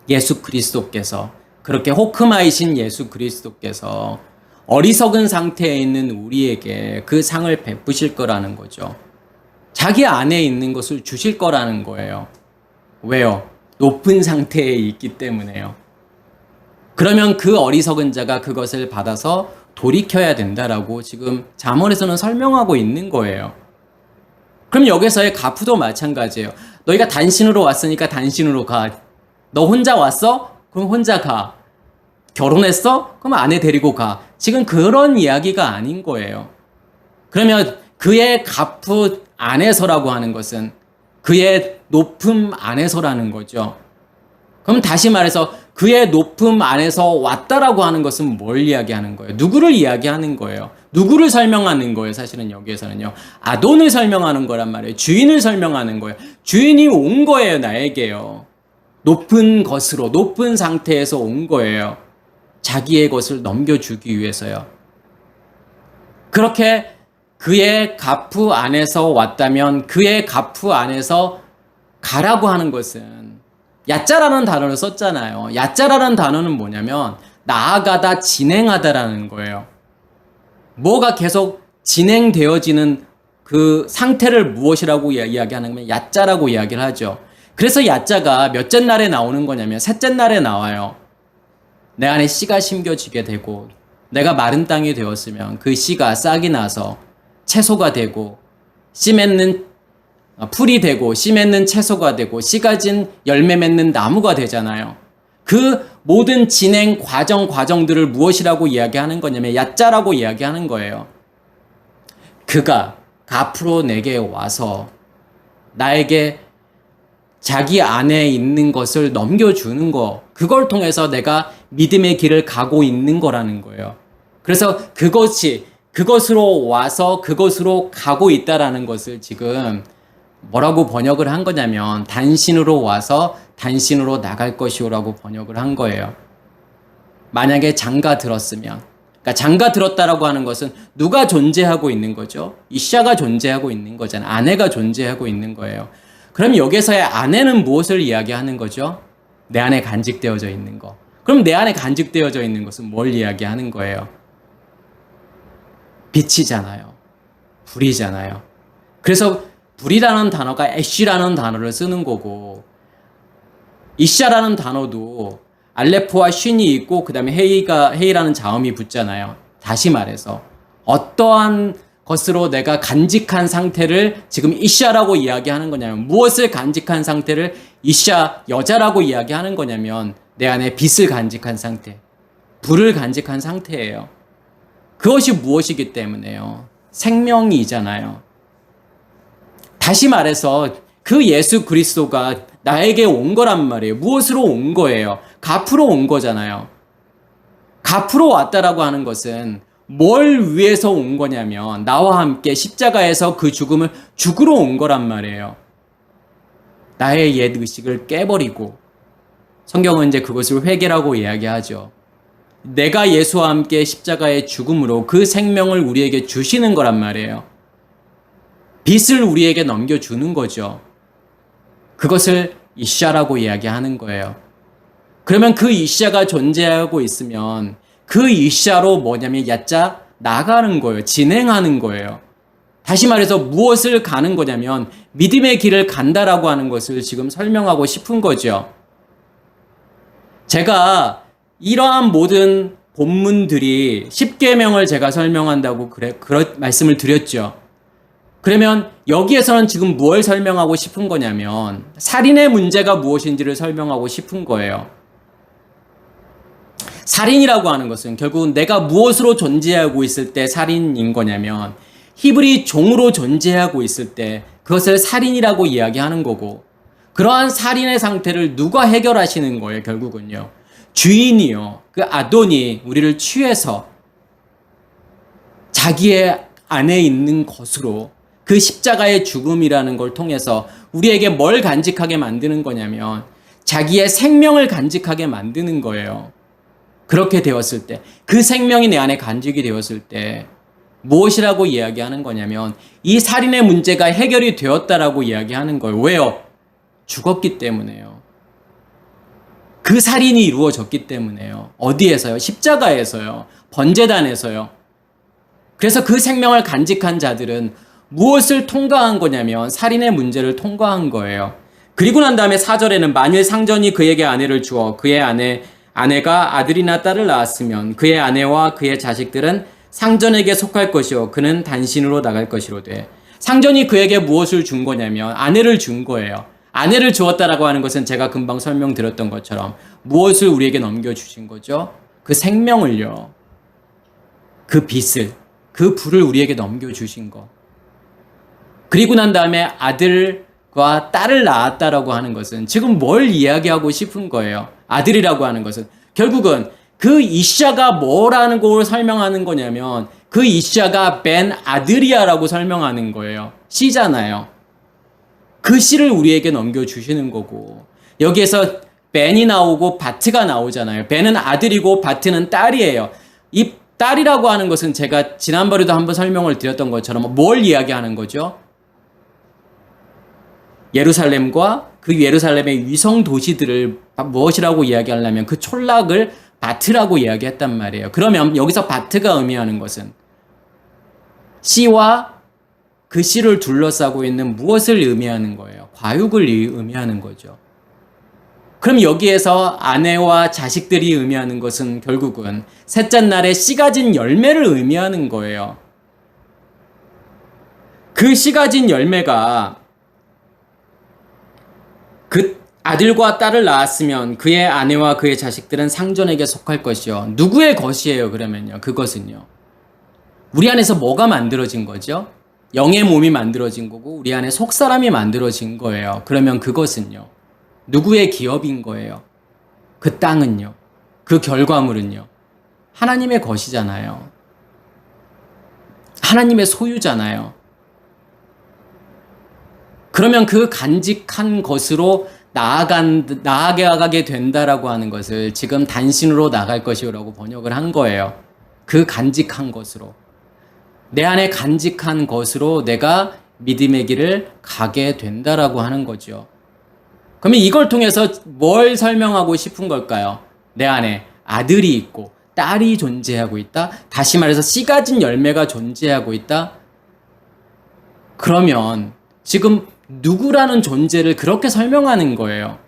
예수 그리스도께서, 그렇게 호크마이신 예수 그리스도께서 어리석은 상태에 있는 우리에게 그 상을 베푸실 거라는 거죠. 자기 안에 있는 것을 주실 거라는 거예요. 왜요? 높은 상태에 있기 때문에요. 그러면 그 어리석은 자가 그것을 받아서 돌이켜야 된다라고 지금 잠언에서는 설명하고 있는 거예요. 그럼 여기서의 가프도 마찬가지예요. 너희가 단신으로 왔으니까 단신으로 가. 너 혼자 왔어? 그럼 혼자 가. 결혼했어? 그럼 아내 데리고 가. 지금 그런 이야기가 아닌 거예요. 그러면 그의 가프 안에서라고 하는 것은 그의 높음 안에서라는 거죠. 그럼 다시 말해서 그의 높음 안에서 왔다라고 하는 것은 뭘 이야기하는 거예요? 누구를 이야기하는 거예요? 누구를 설명하는 거예요? 사실은 여기에서는요. 아돈을 설명하는 거란 말이에요. 주인을 설명하는 거예요. 주인이 온 거예요, 나에게요. 높은 것으로, 높은 상태에서 온 거예요. 자기의 것을 넘겨주기 위해서요. 그렇게 그의 가프 안에서 왔다면 그의 가프 안에서 가라고 하는 것은 야짜라는 단어를 썼잖아요. 야짜라는 단어는 뭐냐면 나아가다, 진행하다라는 거예요. 뭐가 계속 진행되어지는 그 상태를 무엇이라고 이야기하는 거면 야짜라고 이야기를 하죠. 그래서 야짜가 몇째 날에 나오는 거냐면 셋째 날에 나와요. 내 안에 씨가 심겨지게 되고 내가 마른 땅이 되었으면 그 씨가 싹이 나서 채소가 되고 씨 맺는 풀이 되고 씨 맺는 채소가 되고 씨가 진 열매 맺는 나무가 되잖아요. 그 모든 진행 과정들을 무엇이라고 이야기하는 거냐면 야짜라고 이야기하는 거예요. 그가 앞으로 내게 와서 나에게 자기 안에 있는 것을 넘겨주는 거, 그걸 통해서 내가 믿음의 길을 가고 있는 거라는 거예요. 그래서 그것으로 와서 그것으로 가고 있다라는 것을 지금 뭐라고 번역을 한 거냐면 단신으로 와서 단신으로 나갈 것이오라고 번역을 한 거예요. 만약에 장가 들었으면, 그러니까 장가 들었다라고 하는 것은 누가 존재하고 있는 거죠? 이샤가 존재하고 있는 거잖아요. 아내가 존재하고 있는 거예요. 그럼 여기서의 아내는 무엇을 이야기하는 거죠? 내 안에 간직되어져 있는 거. 그럼 내 안에 간직되어져 있는 것은 뭘 이야기하는 거예요? 빛이잖아요. 불이잖아요. 그래서 불이라는 단어가 애쉬라는 단어를 쓰는 거고, 이샤라는 단어도 알레포와 쉰이 있고 그 다음에 헤이라는 자음이 붙잖아요. 다시 말해서 어떠한 것으로 내가 간직한 상태를 지금 이샤라고 이야기하는 거냐면, 무엇을 간직한 상태를 이샤 여자라고 이야기하는 거냐면 내 안에 빛을 간직한 상태, 불을 간직한 상태예요. 그것이 무엇이기 때문에요? 생명이잖아요. 다시 말해서 그 예수 그리스도가 나에게 온 거란 말이에요. 무엇으로 온 거예요? 갚으러 온 거잖아요. 갚으러 왔다라고 하는 것은 뭘 위해서 온 거냐면 나와 함께 십자가에서 그 죽음을 죽으러 온 거란 말이에요. 나의 옛 의식을 깨버리고, 성경은 이제 그것을 회개라고 이야기하죠. 내가 예수와 함께 십자가의 죽음으로 그 생명을 우리에게 주시는 거란 말이에요. 빚을 우리에게 넘겨주는 거죠. 그것을 이샤라고 이야기하는 거예요. 그러면 그 이샤가 존재하고 있으면 그 이샤로 뭐냐면 야자 나가는 거예요. 진행하는 거예요. 다시 말해서 무엇을 가는 거냐면 믿음의 길을 간다라고 하는 것을 지금 설명하고 싶은 거죠. 제가 이러한 모든 본문들이 십계명을 제가 설명한다고 그런 말씀을 드렸죠. 그러면 여기에서는 지금 무엇을 설명하고 싶은 거냐면 살인의 문제가 무엇인지를 설명하고 싶은 거예요. 살인이라고 하는 것은 결국은 내가 무엇으로 존재하고 있을 때 살인인 거냐면 히브리 종으로 존재하고 있을 때 그것을 살인이라고 이야기하는 거고, 그러한 살인의 상태를 누가 해결하시는 거예요? 결국은요, 주인이요, 그 아돈이 우리를 취해서 자기의 안에 있는 것으로 그 십자가의 죽음이라는 걸 통해서 우리에게 뭘 간직하게 만드는 거냐면 자기의 생명을 간직하게 만드는 거예요. 그렇게 되었을 때, 그 생명이 내 안에 간직이 되었을 때 무엇이라고 이야기하는 거냐면 이 살인의 문제가 해결이 되었다라고 이야기하는 거예요. 왜요? 죽었기 때문에요. 그 살인이 이루어졌기 때문에요. 어디에서요? 십자가에서요. 번제단에서요. 그래서 그 생명을 간직한 자들은 무엇을 통과한 거냐면 살인의 문제를 통과한 거예요. 그리고 난 다음에 4절에는 만일 상전이 그에게 아내를 주어 그의 아내가 아들이나 딸을 낳았으면 그의 아내와 그의 자식들은 상전에게 속할 것이요 그는 단신으로 나갈 것이로되. 상전이 그에게 무엇을 준 거냐면 아내를 준 거예요. 아내를 주었다라고 하는 것은 제가 금방 설명드렸던 것처럼 무엇을 우리에게 넘겨주신 거죠? 그 생명을요. 그 빚을, 그 불을 우리에게 넘겨주신 것. 그리고 난 다음에 아들과 딸을 낳았다라고 하는 것은 지금 뭘 이야기하고 싶은 거예요? 아들이라고 하는 것은 결국은 그 이샤가 뭐라는 걸 설명하는 거냐면 그 이샤가 벤 아드리아라고 설명하는 거예요. 씨잖아요. 그 씨를 우리에게 넘겨주시는 거고, 여기에서 벤이 나오고 바트가 나오잖아요. 벤은 아들이고 바트는 딸이에요. 이 딸이라고 하는 것은 제가 지난번에도 한번 설명을 드렸던 것처럼 뭘 이야기하는 거죠? 예루살렘과 그 예루살렘의 위성 도시들을 무엇이라고 이야기하려면 그 촌락을 바트라고 이야기했단 말이에요. 그러면 여기서 바트가 의미하는 것은 씨와 그 씨를 둘러싸고 있는 무엇을 의미하는 거예요? 과육을 의미하는 거죠. 그럼 여기에서 아내와 자식들이 의미하는 것은 결국은 셋째 날에 씨 가진 열매를 의미하는 거예요. 그 씨 가진 열매가 그 아들과 딸을 낳았으면 그의 아내와 그의 자식들은 상전에게 속할 것이요. 누구의 것이에요? 그러면요. 그것은요. 우리 안에서 뭐가 만들어진 거죠? 영의 몸이 만들어진 거고 우리 안에 속사람이 만들어진 거예요. 그러면 그것은요. 누구의 기업인 거예요? 그 땅은요. 그 결과물은요. 하나님의 것이잖아요. 하나님의 소유잖아요. 그러면 그 간직한 것으로 나아가게 된다라고 하는 것을 지금 단신으로 나갈 것이라고 번역을 한 거예요. 그 간직한 것으로. 내 안에 간직한 것으로 내가 믿음의 길을 가게 된다라고 하는 거죠. 그러면 이걸 통해서 뭘 설명하고 싶은 걸까요? 내 안에 아들이 있고 딸이 존재하고 있다. 다시 말해서 씨 가진 열매가 존재하고 있다. 그러면 지금 누구라는 존재를 그렇게 설명하는 거예요.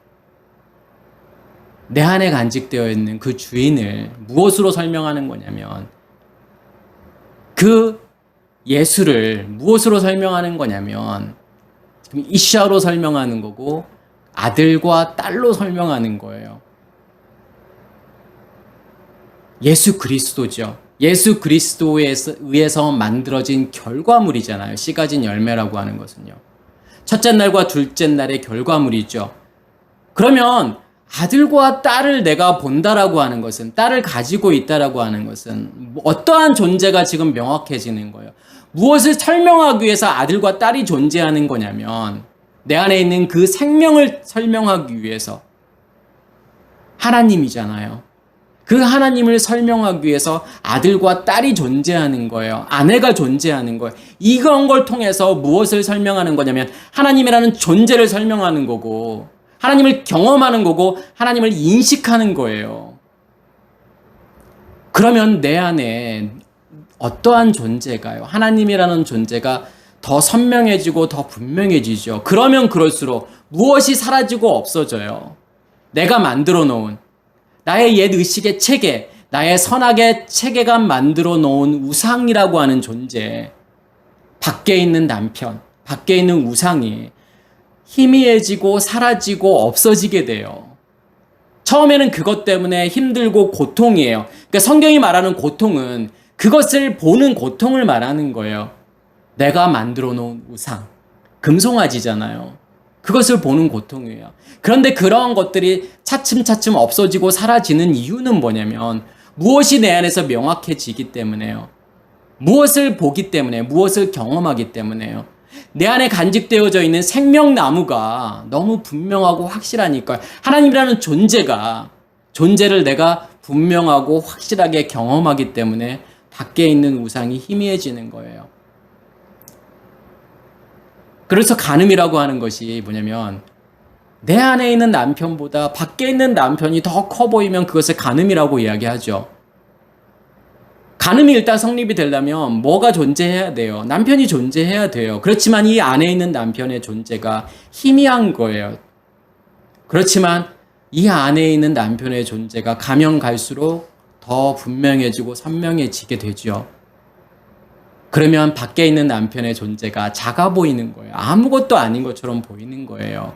내 안에 간직되어 있는 그 주인을 무엇으로 설명하는 거냐면 그 예수를 무엇으로 설명하는 거냐면 이샤로 설명하는 거고 아들과 딸로 설명하는 거예요. 예수 그리스도죠. 예수 그리스도에 의해서 만들어진 결과물이잖아요. 씨 가진 열매라고 하는 것은요. 첫째 날과 둘째 날의 결과물이죠. 그러면 아들과 딸을 내가 본다라고 하는 것은, 딸을 가지고 있다라고 하는 것은 어떠한 존재가 지금 명확해지는 거예요. 무엇을 설명하기 위해서 아들과 딸이 존재하는 거냐면, 내 안에 있는 그 생명을 설명하기 위해서 하나님이잖아요. 그 하나님을 설명하기 위해서 아들과 딸이 존재하는 거예요. 아내가 존재하는 거예요. 이런 걸 통해서 무엇을 설명하는 거냐면, 하나님이라는 존재를 설명하는 거고, 하나님을 경험하는 거고, 하나님을 인식하는 거예요. 그러면 내 안에 어떠한 존재가요? 하나님이라는 존재가 더 선명해지고 더 분명해지죠. 그러면 그럴수록 무엇이 사라지고 없어져요. 내가 만들어 놓은 나의 옛 의식의 체계, 나의 선악의 체계가 만들어 놓은 우상이라고 하는 존재, 밖에 있는 남편, 밖에 있는 우상이 희미해지고 사라지고 없어지게 돼요. 처음에는 그것 때문에 힘들고 고통이에요. 그러니까 성경이 말하는 고통은 그것을 보는 고통을 말하는 거예요. 내가 만들어 놓은 우상, 금송아지잖아요. 그것을 보는 고통이에요. 그런데 그러한 것들이 차츰차츰 없어지고 사라지는 이유는 뭐냐면, 무엇이 내 안에서 명확해지기 때문에요. 무엇을 보기 때문에, 무엇을 경험하기 때문에요. 내 안에 간직되어져 있는 생명나무가 너무 분명하고 확실하니까, 하나님이라는 존재를 내가 분명하고 확실하게 경험하기 때문에 밖에 있는 우상이 희미해지는 거예요. 그래서 간음이라고 하는 것이 뭐냐면, 내 안에 있는 남편보다 밖에 있는 남편이 더 커 보이면 그것을 간음이라고 이야기하죠. 간음이 일단 성립이 되려면 뭐가 존재해야 돼요? 남편이 존재해야 돼요. 그렇지만 이 안에 있는 남편의 존재가 희미한 거예요. 그렇지만 이 안에 있는 남편의 존재가 가면 갈수록 더 분명해지고 선명해지게 되죠. 그러면 밖에 있는 남편의 존재가 작아 보이는 거예요. 아무것도 아닌 것처럼 보이는 거예요.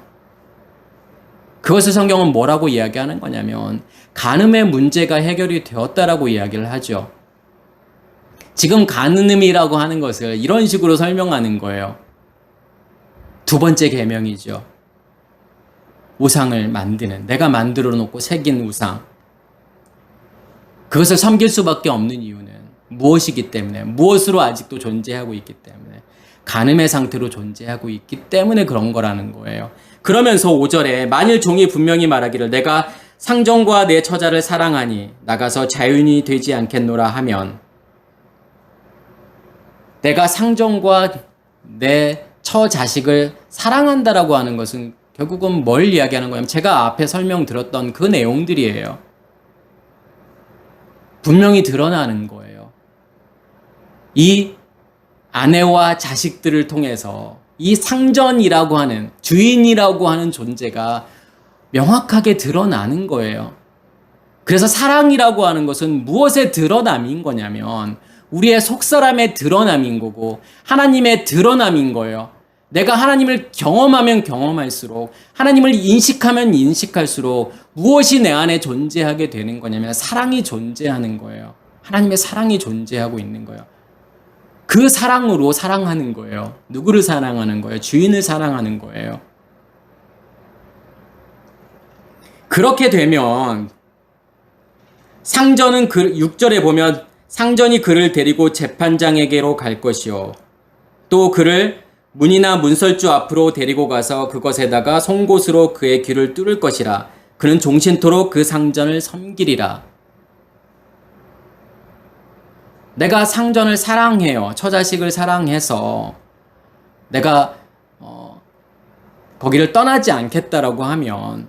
그것을 성경은 뭐라고 이야기하는 거냐면, 간음의 문제가 해결이 되었다라고 이야기를 하죠. 지금 간음이라고 하는 것을 이런 식으로 설명하는 거예요. 두 번째 계명이죠. 우상을 만드는, 내가 만들어 놓고 새긴 우상. 그것을 섬길 수밖에 없는 이유는 무엇이기 때문에, 무엇으로 아직도 존재하고 있기 때문에, 간음의 상태로 존재하고 있기 때문에 그런 거라는 거예요. 그러면서 5절에 만일 종이 분명히 말하기를 내가 상전과 내 처자를 사랑하니 나가서 자유인이 되지 않겠노라 하면, 내가 상전과 내 처자식을 사랑한다라고 하는 것은 결국은 뭘 이야기하는 거냐면, 제가 앞에 설명드렸던 그 내용들이에요. 분명히 드러나는 거예요. 이 아내와 자식들을 통해서 이 상전이라고 하는, 주인이라고 하는 존재가 명확하게 드러나는 거예요. 그래서 사랑이라고 하는 것은 무엇의 드러남인 거냐면, 우리의 속사람의 드러남인 거고, 하나님의 드러남인 거예요. 내가 하나님을 경험하면 경험할수록, 하나님을 인식하면 인식할수록 무엇이 내 안에 존재하게 되는 거냐면, 사랑이 존재하는 거예요. 하나님의 사랑이 존재하고 있는 거예요. 그 사랑으로 사랑하는 거예요. 누구를 사랑하는 거예요? 주인을 사랑하는 거예요. 그렇게 되면 상전은 6절에 보면, 상전이 그를 데리고 재판장에게로 갈 것이요, 또 그를 문이나 문설주 앞으로 데리고 가서 그것에다가 송곳으로 그의 귀를 뚫을 것이라. 그는 종신토록 그 상전을 섬기리라. 내가 상전을 사랑해요. 처자식을 사랑해서 내가 거기를 떠나지 않겠다라고 하면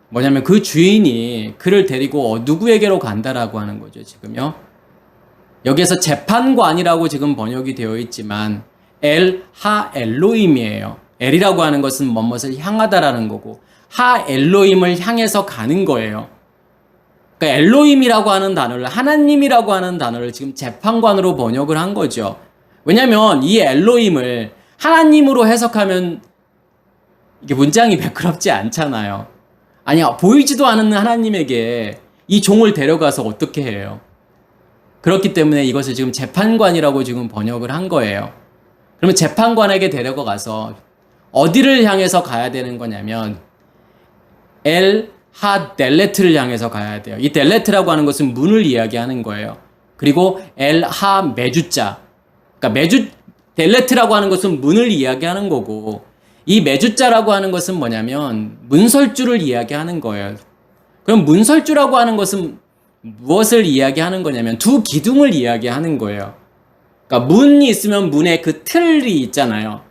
뭐냐면, 그 주인이 그를 데리고 누구에게로 간다라고 하는 거죠. 지금요. 여기에서 재판관이라고 지금 번역이 되어 있지만 엘 하 엘로임이에요. 엘이라고 하는 것은 뭐뭇을 향하다라는 거고, 하 엘로임을 향해서 가는 거예요. 그러니까 엘로임이라고 하는 단어를, 하나님이라고 하는 단어를 지금 재판관으로 번역을 한 거죠. 왜냐하면 이 엘로임을 하나님으로 해석하면 이게 문장이 매끄럽지 않잖아요. 아니, 보이지도 않는 하나님에게 이 종을 데려가서 어떻게 해요? 그렇기 때문에 이것을 지금 재판관이라고 지금 번역을 한 거예요. 그러면 재판관에게 데려가서 어디를 향해서 가야 되는 거냐면, 엘 하 델레트를 향해서 가야 돼요. 이 델레트라고 하는 것은 문을 이야기하는 거예요. 그리고 엘 하 메주자. 그러니까 델레트라고 하는 것은 문을 이야기하는 거고, 이 메주자라고 하는 것은 뭐냐면 문설주를 이야기하는 거예요. 그럼 문설주라고 하는 것은 무엇을 이야기하는 거냐면 두 기둥을 이야기하는 거예요. 그러니까 문이 있으면 문에 그 틀이 있잖아요.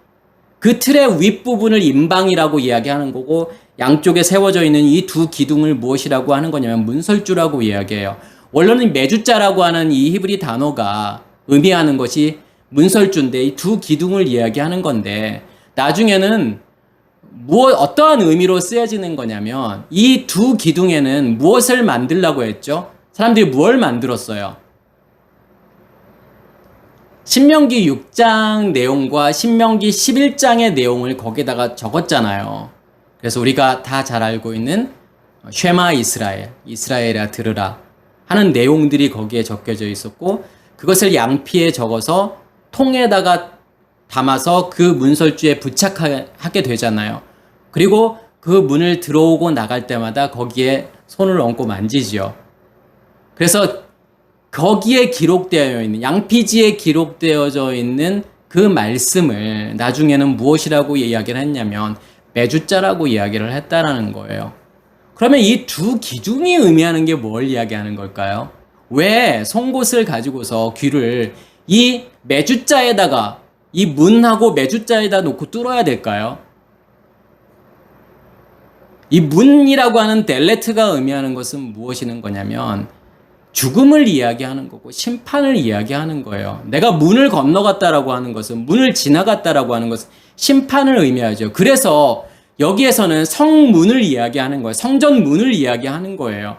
그 틀의 윗부분을 임방이라고 이야기하는 거고, 양쪽에 세워져 있는 이 두 기둥을 무엇이라고 하는 거냐면 문설주라고 이야기해요. 원래는 메주자라고 하는 이 히브리 단어가 의미하는 것이 문설주인데 이 두 기둥을 이야기하는 건데, 나중에는 어떠한 의미로 쓰여지는 거냐면 이 두 기둥에는 무엇을 만들라고 했죠? 사람들이 무엇을 만들었어요? 신명기 6장 내용과 신명기 11장의 내용을 거기다가 적었잖아요. 그래서 우리가 다 잘 알고 있는 쉐마 이스라엘, 이스라엘아 들으라 하는 내용들이 거기에 적혀져 있었고, 그것을 양피에 적어서 통에다가 담아서 그 문설주에 부착하게 되잖아요. 그리고 그 문을 들어오고 나갈 때마다 거기에 손을 얹고 만지지요. 그래서 거기에 기록되어 있는, 양피지에 기록되어져 있는 그 말씀을 나중에는 무엇이라고 이야기를 했냐면 메주자라고 이야기를 했다라는 거예요. 그러면 이 두 기둥이 의미하는 게 뭘 이야기하는 걸까요? 왜 송곳을 가지고서 귀를 이 메주자에다가, 이 문하고 메주자에다 놓고 뚫어야 될까요? 이 문이라고 하는 델레트가 의미하는 것은 무엇이는 거냐면 죽음을 이야기하는 거고 심판을 이야기하는 거예요. 내가 문을 건너갔다라고 하는 것은, 문을 지나갔다라고 하는 것은 심판을 의미하죠. 그래서 여기에서는 성문을 이야기하는 거예요. 성전 문을 이야기하는 거예요.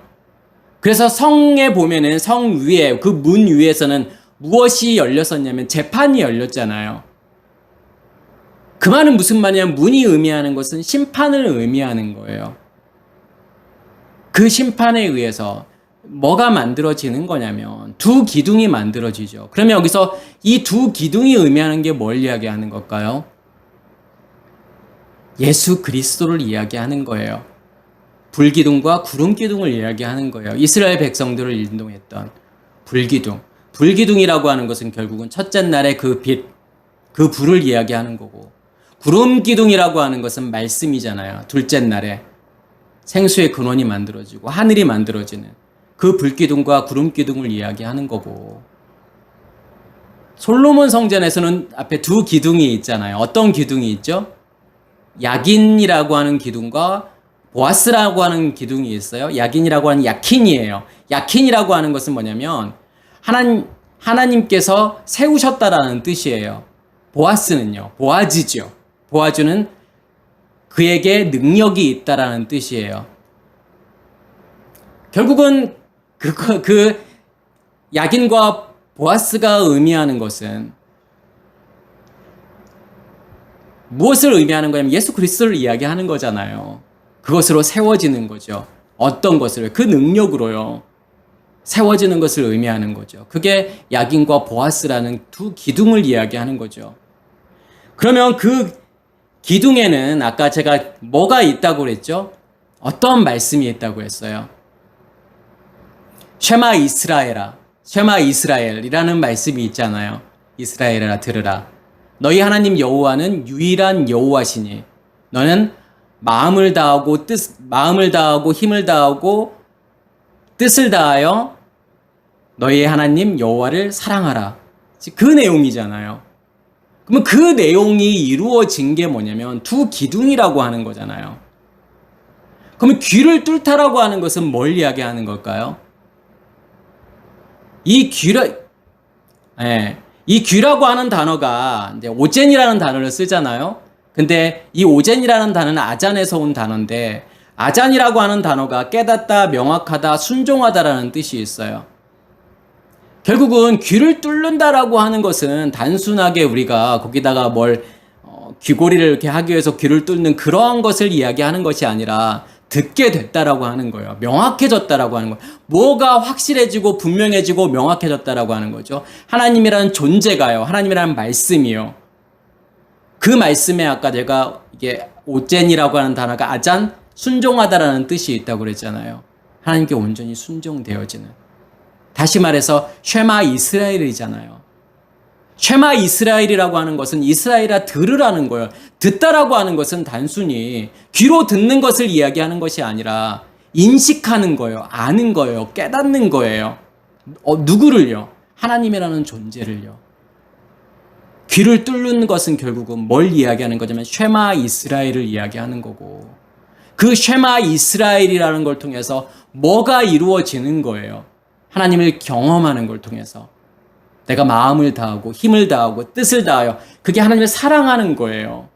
그래서 성에 보면은 성 위에, 그 문 위에서는 무엇이 열렸었냐면 재판이 열렸잖아요. 그 말은 무슨 말이냐면 문이 의미하는 것은 심판을 의미하는 거예요. 그 심판에 의해서 뭐가 만들어지는 거냐면 두 기둥이 만들어지죠. 그러면 여기서 이 두 기둥이 의미하는 게 뭘 이야기하는 걸까요? 예수 그리스도를 이야기하는 거예요. 불기둥과 구름기둥을 이야기하는 거예요. 이스라엘 백성들을 인도했던 불기둥. 불기둥이라고 하는 것은 결국은 첫째 날의 그 빛, 그 불을 이야기하는 거고, 구름기둥이라고 하는 것은 말씀이잖아요. 둘째 날에 생수의 근원이 만들어지고 하늘이 만들어지는 그 불기둥과 구름기둥을 이야기하는 거고, 솔로몬 성전에서는 앞에 두 기둥이 있잖아요. 어떤 기둥이 있죠? 야긴이라고 하는 기둥과 보아스라고 하는 기둥이 있어요. 야긴이라고 하는 야킨이에요. 야킨이라고 하는 것은 뭐냐면 하나님께서 세우셨다라는 뜻이에요. 보아스는요, 보아즈죠. 보아즈는 그에게 능력이 있다라는 뜻이에요. 결국은 그 야긴과 보아스가 의미하는 것은 무엇을 의미하는 거냐면 예수 그리스도를 이야기하는 거잖아요. 그것으로 세워지는 거죠. 어떤 것을, 그 능력으로요. 세워지는 것을 의미하는 거죠. 그게 야긴과 보아스라는 두 기둥을 이야기하는 거죠. 그러면 그 기둥에는 아까 제가 뭐가 있다고 그랬죠? 어떤 말씀이 있다고 했어요? 쉐마 이스라엘아, 쉐마 이스라엘이라는 말씀이 있잖아요. 이스라엘아 들으라. 너희 하나님 여호와는 유일한 여호와시니 너는 마음을 다하고 힘을 다하고 뜻을 다하여 너희의 하나님 여호와를 사랑하라. 그 내용이잖아요. 그러면 그 내용이 이루어진 게 뭐냐면 두 기둥이라고 하는 거잖아요. 그러면 귀를 뚫다라고 하는 것은 뭘 이야기하는 걸까요? 이 귀라고 하는 단어가 이제 오젠이라는 단어를 쓰잖아요. 근데 이 오젠이라는 단어는 아잔에서 온 단어인데, 아잔이라고 하는 단어가 깨닫다, 명확하다, 순종하다라는 뜻이 있어요. 결국은 귀를 뚫는다라고 하는 것은 단순하게 우리가 거기다가 귀고리를 이렇게 하기 위해서 귀를 뚫는 그러한 것을 이야기하는 것이 아니라 듣게 됐다라고 하는 거예요. 명확해졌다라고 하는 거예요. 뭐가 확실해지고 분명해지고 명확해졌다라고 하는 거죠. 하나님이라는 존재가요. 하나님이라는 말씀이요. 그 말씀에 아까 제가 이게 오젠이라고 하는 단어가 아잔, 순종하다라는 뜻이 있다고 그랬잖아요. 하나님께 온전히 순종되어지는. 다시 말해서 쉐마 이스라엘이잖아요. 쉐마 이스라엘이라고 하는 것은 이스라엘아 들으라는 거예요. 듣다라고 하는 것은 단순히 귀로 듣는 것을 이야기하는 것이 아니라 인식하는 거예요. 아는 거예요. 깨닫는 거예요. 누구를요? 하나님이라는 존재를요. 귀를 뚫는 것은 결국은 뭘 이야기하는 거냐면 쉐마 이스라엘을 이야기하는 거고, 그 쉐마 이스라엘이라는 걸 통해서 뭐가 이루어지는 거예요? 하나님을 경험하는 걸 통해서 내가 마음을 다하고 힘을 다하고 뜻을 다하여, 그게 하나님을 사랑하는 거예요.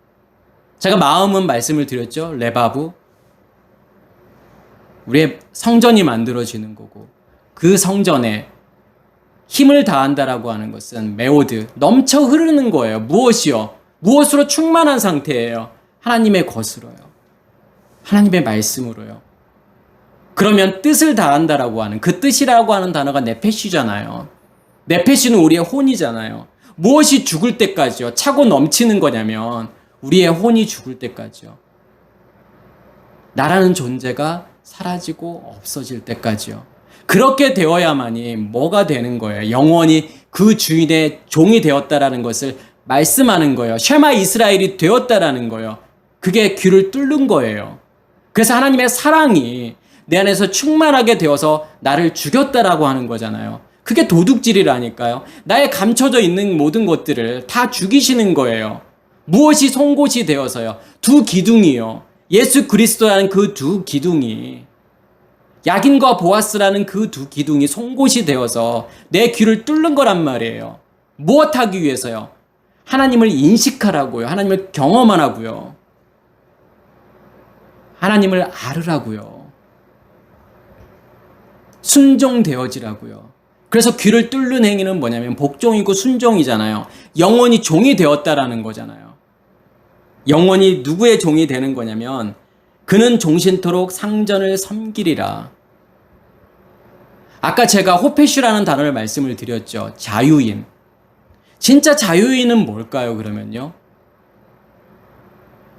제가 마음은 말씀을 드렸죠. 레바브, 우리의 성전이 만들어지는 거고, 그 성전에 힘을 다한다라고 하는 것은 메오드, 넘쳐 흐르는 거예요. 무엇이요? 무엇으로 충만한 상태예요? 하나님의 것으로요. 하나님의 말씀으로요. 그러면 뜻을 다한다라고 하는, 그 뜻이라고 하는 단어가 네페시잖아요. 네페시는 우리의 혼이잖아요. 무엇이 죽을 때까지요? 차고 넘치는 거냐면 우리의 혼이 죽을 때까지요. 나라는 존재가 사라지고 없어질 때까지요. 그렇게 되어야만이 뭐가 되는 거예요? 영원히 그 주인의 종이 되었다라는 것을 말씀하는 거예요. 쉐마 이스라엘이 되었다라는 거예요. 그게 귀를 뚫는 거예요. 그래서 하나님의 사랑이 내 안에서 충만하게 되어서 나를 죽였다라고 하는 거잖아요. 그게 도둑질이라니까요. 나의 감춰져 있는 모든 것들을 다 죽이시는 거예요. 무엇이 송곳이 되어서요? 두 기둥이요. 예수 그리스도라는 그 두 기둥이, 야긴과 보아스라는 그 두 기둥이 송곳이 되어서 내 귀를 뚫는 거란 말이에요. 무엇하기 위해서요? 하나님을 인식하라고요. 하나님을 경험하라고요. 하나님을 알으라고요. 순종되어지라고요. 그래서 귀를 뚫는 행위는 뭐냐면 복종이고 순종이잖아요. 영원히 종이 되었다라는 거잖아요. 영원히 누구의 종이 되는 거냐면 그는 종신토록 상전을 섬기리라. 아까 제가 호페슈라는 단어를 말씀을 드렸죠. 자유인. 진짜 자유인은 뭘까요, 그러면요?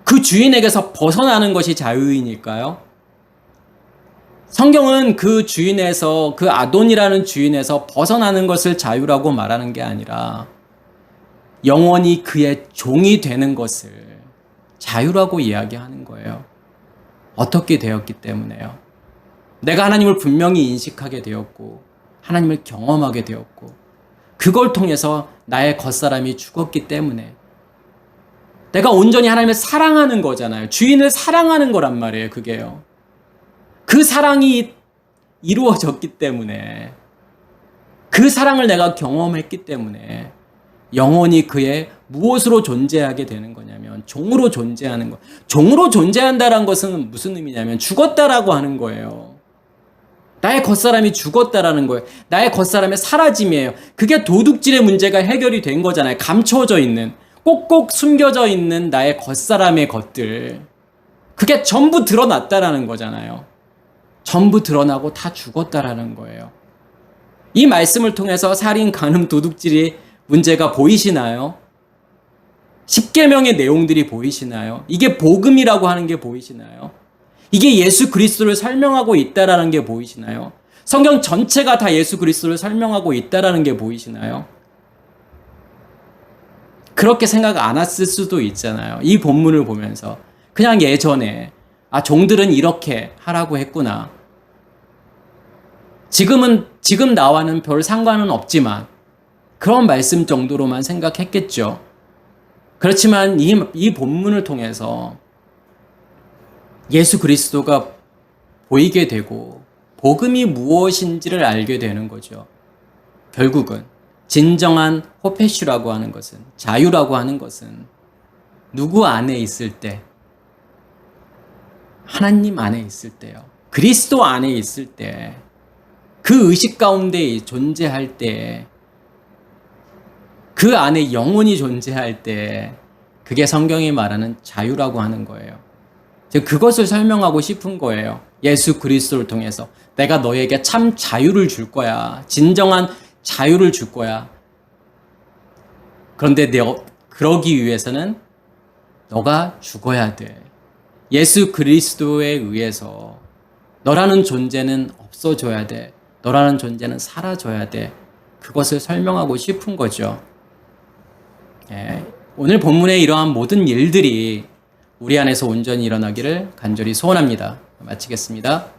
그 주인에게서 벗어나는 것이 자유인일까요? 성경은 그 주인에서, 그 아돈이라는 주인에서 벗어나는 것을 자유라고 말하는 게 아니라 영원히 그의 종이 되는 것을 자유라고 이야기하는 거예요. 어떻게 되었기 때문에요? 내가 하나님을 분명히 인식하게 되었고 하나님을 경험하게 되었고 그걸 통해서 나의 겉사람이 죽었기 때문에 내가 온전히 하나님을 사랑하는 거잖아요. 주인을 사랑하는 거란 말이에요. 그게요. 그 사랑이 이루어졌기 때문에, 그 사랑을 내가 경험했기 때문에 영원히 그의 무엇으로 존재하게 되는 거냐면 종으로 존재하는 거. 종으로 존재한다는 것은 무슨 의미냐면 죽었다라고 하는 거예요. 나의 겉사람이 죽었다라는 거예요. 나의 겉사람의 사라짐이에요. 그게 도둑질의 문제가 해결이 된 거잖아요. 감춰져 있는, 꼭꼭 숨겨져 있는 나의 겉사람의 것들, 그게 전부 드러났다라는 거잖아요. 전부 드러나고 다 죽었다라는 거예요. 이 말씀을 통해서 살인, 간음, 도둑질이 문제가 보이시나요? 십계명의 내용들이 보이시나요? 이게 복음이라고 하는 게 보이시나요? 이게 예수 그리스도를 설명하고 있다라는 게 보이시나요? 성경 전체가 다 예수 그리스도를 설명하고 있다라는 게 보이시나요? 그렇게 생각 안 했을 수도 있잖아요. 이 본문을 보면서 그냥 예전에 종들은 이렇게 하라고 했구나. 지금 나와는 별 상관은 없지만 그런 말씀 정도로만 생각했겠죠. 그렇지만 이 본문을 통해서 예수 그리스도가 보이게 되고 복음이 무엇인지를 알게 되는 거죠. 결국은 진정한 호페슈라고 하는 것은, 자유라고 하는 것은 누구 안에 있을 때? 하나님 안에 있을 때요. 그리스도 안에 있을 때, 그 의식 가운데 존재할 때, 그 안에 영혼이 존재할 때, 그게 성경이 말하는 자유라고 하는 거예요. 그것을 설명하고 싶은 거예요. 예수 그리스도를 통해서 내가 너에게 참 자유를 줄 거야. 진정한 자유를 줄 거야. 그런데 그러기 위해서는 너가 죽어야 돼. 예수 그리스도에 의해서 너라는 존재는 없어져야 돼. 너라는 존재는 사라져야 돼. 그것을 설명하고 싶은 거죠. 예, 오늘 본문의 이러한 모든 일들이 우리 안에서 온전히 일어나기를 간절히 소원합니다. 마치겠습니다.